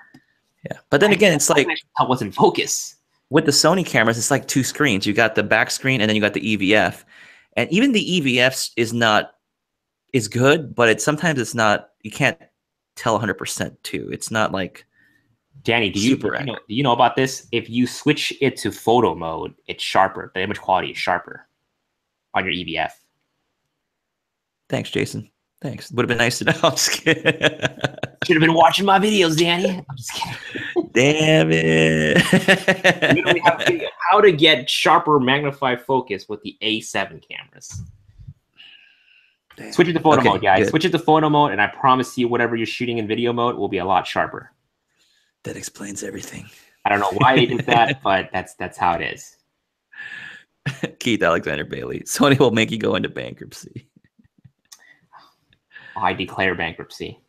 yeah, but then again, it's like I was in focus. With the Sony cameras, it's like two screens. You got the back screen, and then you got the EVF, and even the EVF is good, but sometimes it's not. You can't tell 100% too. It's not like Danny, do you know about this? If you switch it to photo mode, it's sharper. The image quality is sharper on your EVF. Thanks, Jason. Thanks. Would have been nice to know. I'm just kidding. Should have been watching my videos, Danny. I'm just kidding. Damn it. Literally have a video how to get sharper magnified focus with the A7 cameras. Damn. Switch it to photo mode, guys. Good. Switch it to photo mode, and I promise you, whatever you're shooting in video mode will be a lot sharper. That explains everything. I don't know why they did that, but that's how it is. Keith Alexander Bailey. Sony will make you go into bankruptcy. I declare bankruptcy.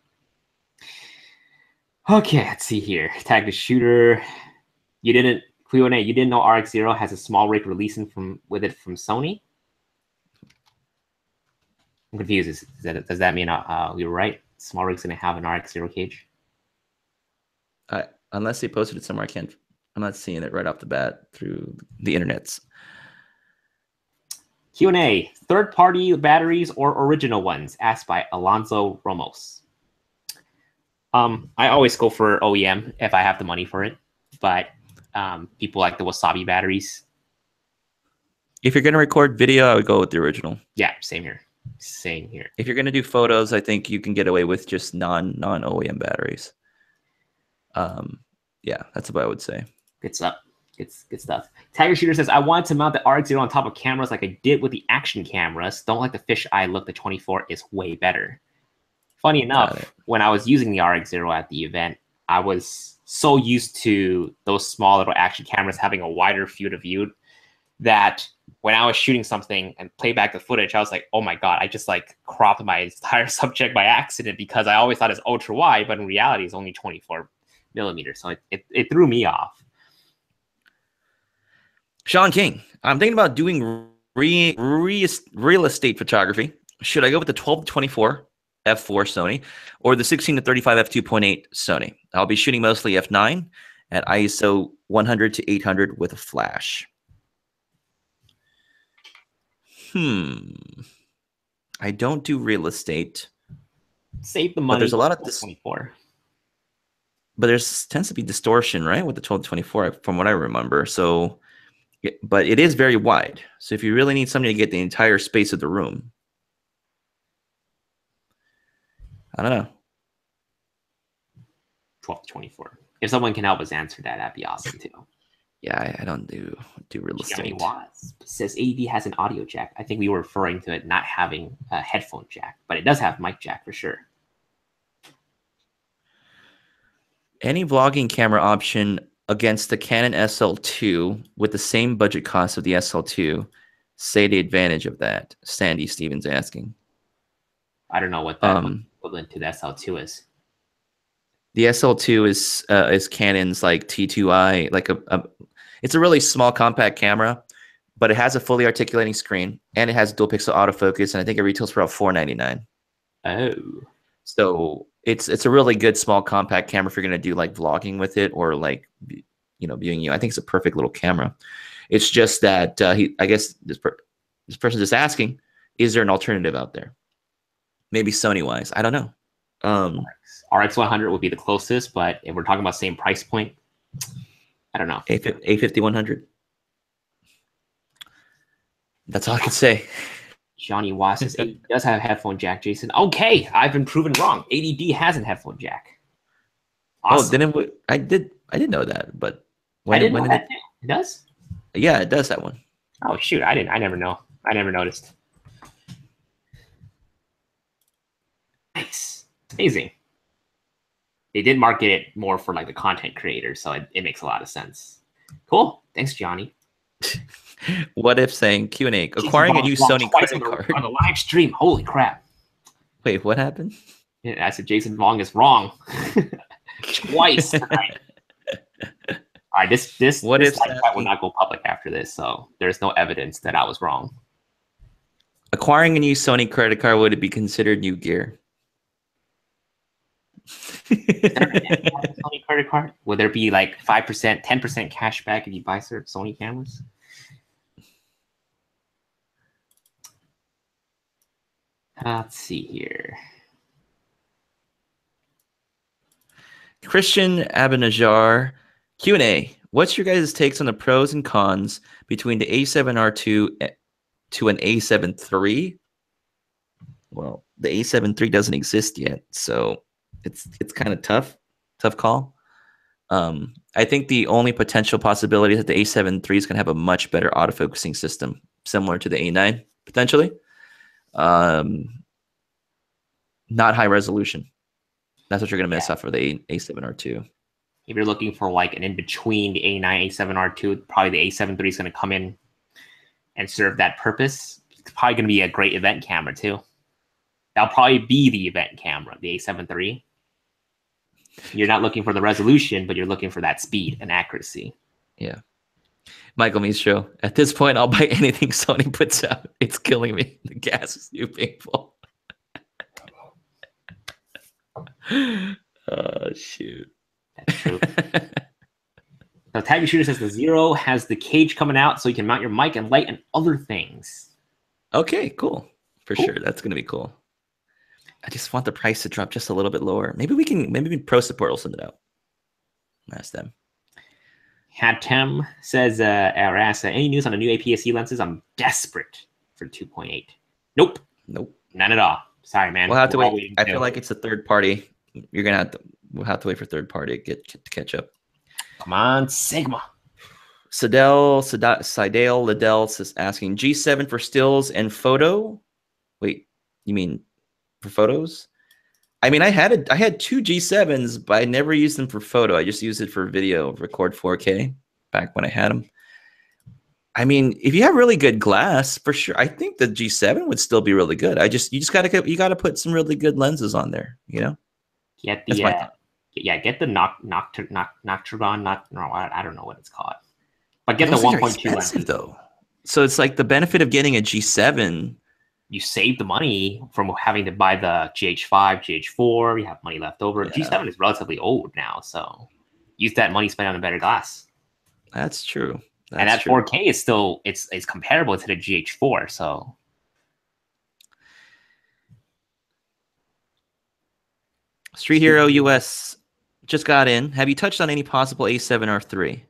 Okay, let's see here. Tag the shooter. You didn't know RX0 has a small rig releasing with it from Sony? I'm confused. Does that mean we were right? Small rig's gonna have an RX0 cage? Unless they posted it somewhere, I'm not seeing it right off the bat through the internets. Q&A, third-party batteries or original ones? Asked by Alonso Ramos. I always go for OEM if I have the money for it, but people like the Wasabi batteries. If you're going to record video, I would go with the original. Yeah, same here. Same here. If you're going to do photos, I think you can get away with just non-OEM batteries. Yeah, that's what I would say. Good stuff. Good stuff. Tiger Shooter says, I wanted to mount the RX0 on top of cameras like I did with the action cameras. Don't like the fisheye look. The 24 is way better. Funny enough, when I was using the RX0 at the event, I was so used to those small little action cameras having a wider field of view that when I was shooting something and play back the footage, I was like, oh my God, I just like cropped my entire subject by accident because I always thought it's ultra wide, but in reality it's only 24 millimeters. So it threw me off. Sean King, I'm thinking about doing real estate photography. Should I go with the 12-24 f4 Sony or the 16-35 f2.8 Sony? I'll be shooting mostly f9 at ISO 100 to 800 with a flash. I don't do real estate. Save the money. But there's a lot of 24. But tends to be distortion, right, with the 12-24 from what I remember. So. But it is very wide. So if you really need somebody to get the entire space of the room, I don't know. 12-24. If someone can help us answer that, that'd be awesome too. Yeah, I don't do real estate. Says AED has an audio jack. I think we were referring to it not having a headphone jack, but it does have mic jack for sure. Any vlogging camera option against the Canon SL2 with the same budget cost of the SL2, say the advantage of that. Sandy Stevens asking. I don't know what that equivalent to the SL2 is. The SL2 is Canon's like T2i, like it's a really small compact camera, but it has a fully articulating screen and it has dual pixel autofocus, and I think it retails for about $499. Oh, so it's a really good small compact camera if you're gonna do like vlogging with it or like viewing you. I think it's a perfect little camera. It's just that I guess this person just asking, is there an alternative out there? Maybe Sony wise, I don't know. RX 100 would be the closest, but if we're talking about same price point, I don't know. A50 100. That's all I can say. Johnny Wass says ADD does have a headphone jack, Jason. Okay, I've been proven wrong. ADD has a headphone jack. Awesome. Oh, I did know that, but I didn't know that. It does? Yeah, it does that one. Oh shoot, I never know. I never noticed. Nice. Amazing. They did market it more for like the content creators, so it makes a lot of sense. Cool. Thanks, Johnny. What if saying Q&A acquiring a new Sony credit card on the live stream? Holy crap! Wait, what happened? Yeah, I said Jason Vong is wrong twice. All right, this site will not go public after this, so there's no evidence that I was wrong. Acquiring a new Sony credit card, would it be considered new gear? Sony credit card? Would there be like 5%, 10% cash back if you buy Sony cameras? Let's see here. Christian Abinajar, Q&A. What's your guys' takes on the pros and cons between the A7R2 to an A7 III? Well, the A7 III doesn't exist yet, so it's kind of tough call. I think the only potential possibility is that the A7 III is going to have a much better autofocusing system, similar to the A9, potentially. Not high resolution. That's what you're going to miss out for the A7R2. If you're looking for like an in-between the A9, A7R2, probably the A7 III is going to come in and serve that purpose. It's probably going to be a great event camera too. That'll probably be the event camera, the A7 III. You're not looking for the resolution, but you're looking for that speed and accuracy. Yeah. Michael Mistro, at this point, I'll buy anything Sony puts out. It's killing me. The gas is too painful. Oh, shoot. That's true. Now, Tabby Shooter says the Zero has the cage coming out so you can mount your mic and light and other things. Okay, cool. For sure. That's going to be cool. I just want the price to drop just a little bit lower. Maybe Pro Support will send it out. Ask them. Hatem says, any news on the new APS-C lenses? I'm desperate for 2.8. Nope. None at all. Sorry, man. We'll have to wait. I feel like it's a third party. We'll have to wait for third party to catch up. Come on, Sigma. Sidale Liddell is asking G7 for stills and photo. Wait, you mean for photos? I mean, I had two G7s, but I never used them for photo. I just used it for video, record 4K back when I had them. I mean, if you have really good glass, for sure, I think the G7 would still be really good. You just gotta put some really good lenses on there, you know. Get the Noctron, I don't know what it's called, but get the 1.2 lens though. So it's like the benefit of getting a G7. You save the money from having to buy the GH5, GH4. You have money left over. Yeah. G7 is relatively old now, so use that money spent on a better glass. That's true. And that 4K is still it's comparable to the GH4. So Street Hero US just got in. Have you touched on any possible A7R3?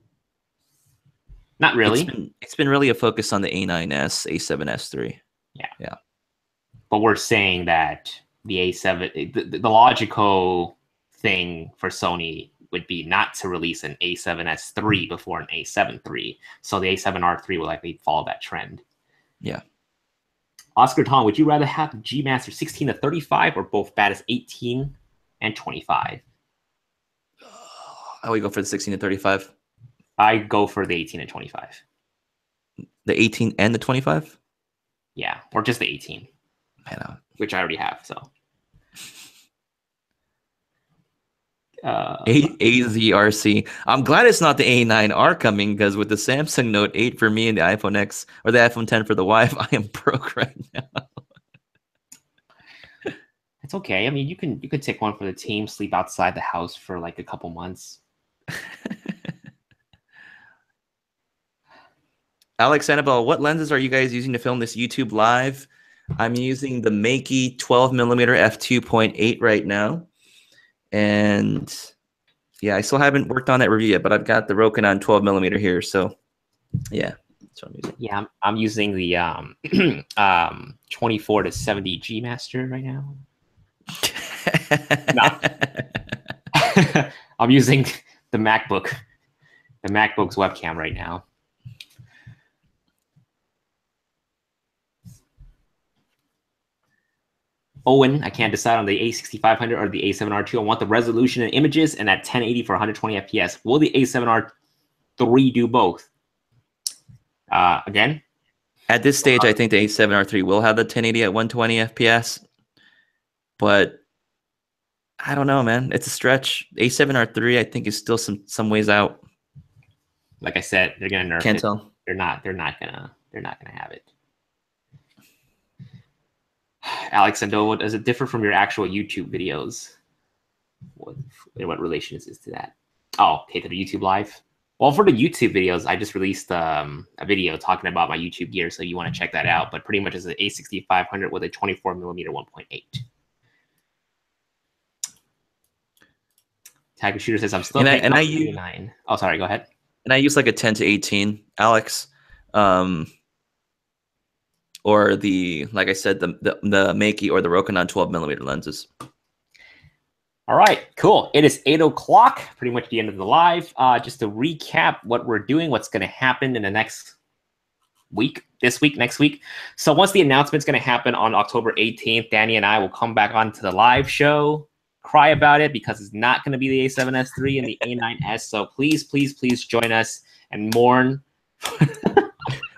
Not really. It's been really a focus on the a9S, a7S III. Yeah. But we're saying that the A7, the logical thing for Sony would be not to release an A7S III before an A7 III. So the A7R III will likely follow that trend. Yeah. Oscar Tom, would you rather have the G Master 16 to 35 or both bad as 18 and 25? I would go for the 16 to 35. I go for the 18 and 25. The 18 and the 25? Yeah, or just the 18. Which I already have, so. AZRC. I'm glad it's not the A9R coming, because with the Samsung Note 8 for me and the iPhone X or the iPhone 10 for the wife, I am broke right now. It's okay. I mean, you can take one for the team, sleep outside the house for like a couple months. Alex Annabelle, what lenses are you guys using to film this YouTube live? I'm using the Makey 12mm f2.8 right now. And yeah, I still haven't worked on that review yet, but I've got the Rokinon 12mm here. So yeah, that's what I'm using. Yeah, I'm using the 24 to 70 G Master right now. I'm using the MacBook's webcam right now. Owen, I can't decide on the A6500 or the A7R2. I want the resolution and images and at 1080 for 120 FPS. Will the A7R3 do both? Again? At this stage, I think the A7R3 will have the 1080 at 120 FPS. But I don't know, man. It's a stretch. A7R3, I think, is still some ways out. Like I said, they're going to nerf Can't it. tell. they're not gonna have it. Alex Sandoval, does it differ from your actual YouTube videos? What relation is this to that? Oh, okay, to the YouTube live. Well, for the YouTube videos, I just released a video talking about my YouTube gear, so you want to check that out. But pretty much it's an A6500 with a 24mm 1.8. Tiger Shooter says I'm still paying I use 9. Oh, sorry, go ahead. And I use like a 10-18, Alex. Or the, like I said, the Makey or the Rokinon 12mm lenses. All right, cool. It is 8 o'clock, pretty much the end of the live. Just to recap what we're doing, what's going to happen in the next week, this week, next week. So once the announcement's going to happen on October 18th, Danny and I will come back onto the live show, cry about it because it's not going to be the A7S III and the A9S. So please, please, please join us and mourn.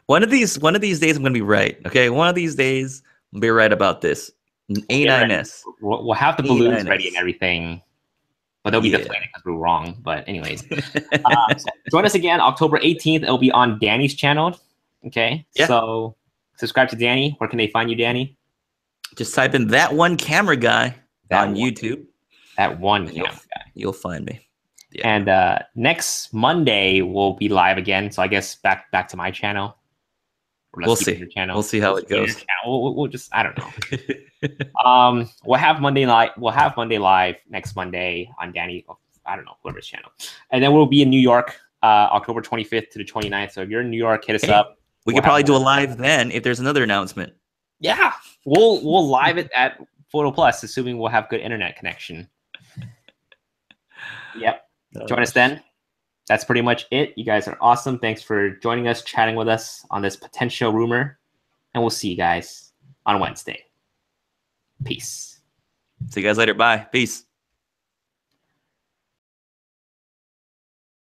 One of these days I'm going to be right. Okay, one of these days I'll be right about this. A9S. We'll have the balloons ready and everything, but they'll be deflated because we're wrong. But anyways, so join us again October 18th. It'll be on Danny's channel. Okay, so subscribe to Danny. Where can they find you, Danny? Just type in that one camera guy on YouTube. That one camera guy. You'll find me. Yeah. And next Monday we'll be live again. So I guess back to my channel. We'll see. We'll see how it goes. We'll just, I don't know. We'll have Monday live next Monday on Danny. I don't know, whoever's channel. And then we'll be in New York, October 25th to the 29th. So if you're in New York, hit us up. We could probably do a live then if there's another announcement. Yeah, we'll live it at Photo Plus, assuming we'll have good internet connection. Yep. Join us then. That's pretty much it. You guys are awesome. Thanks for joining us, chatting with us on this potential rumor. And we'll see you guys on Wednesday. Peace. See you guys later. Bye. Peace.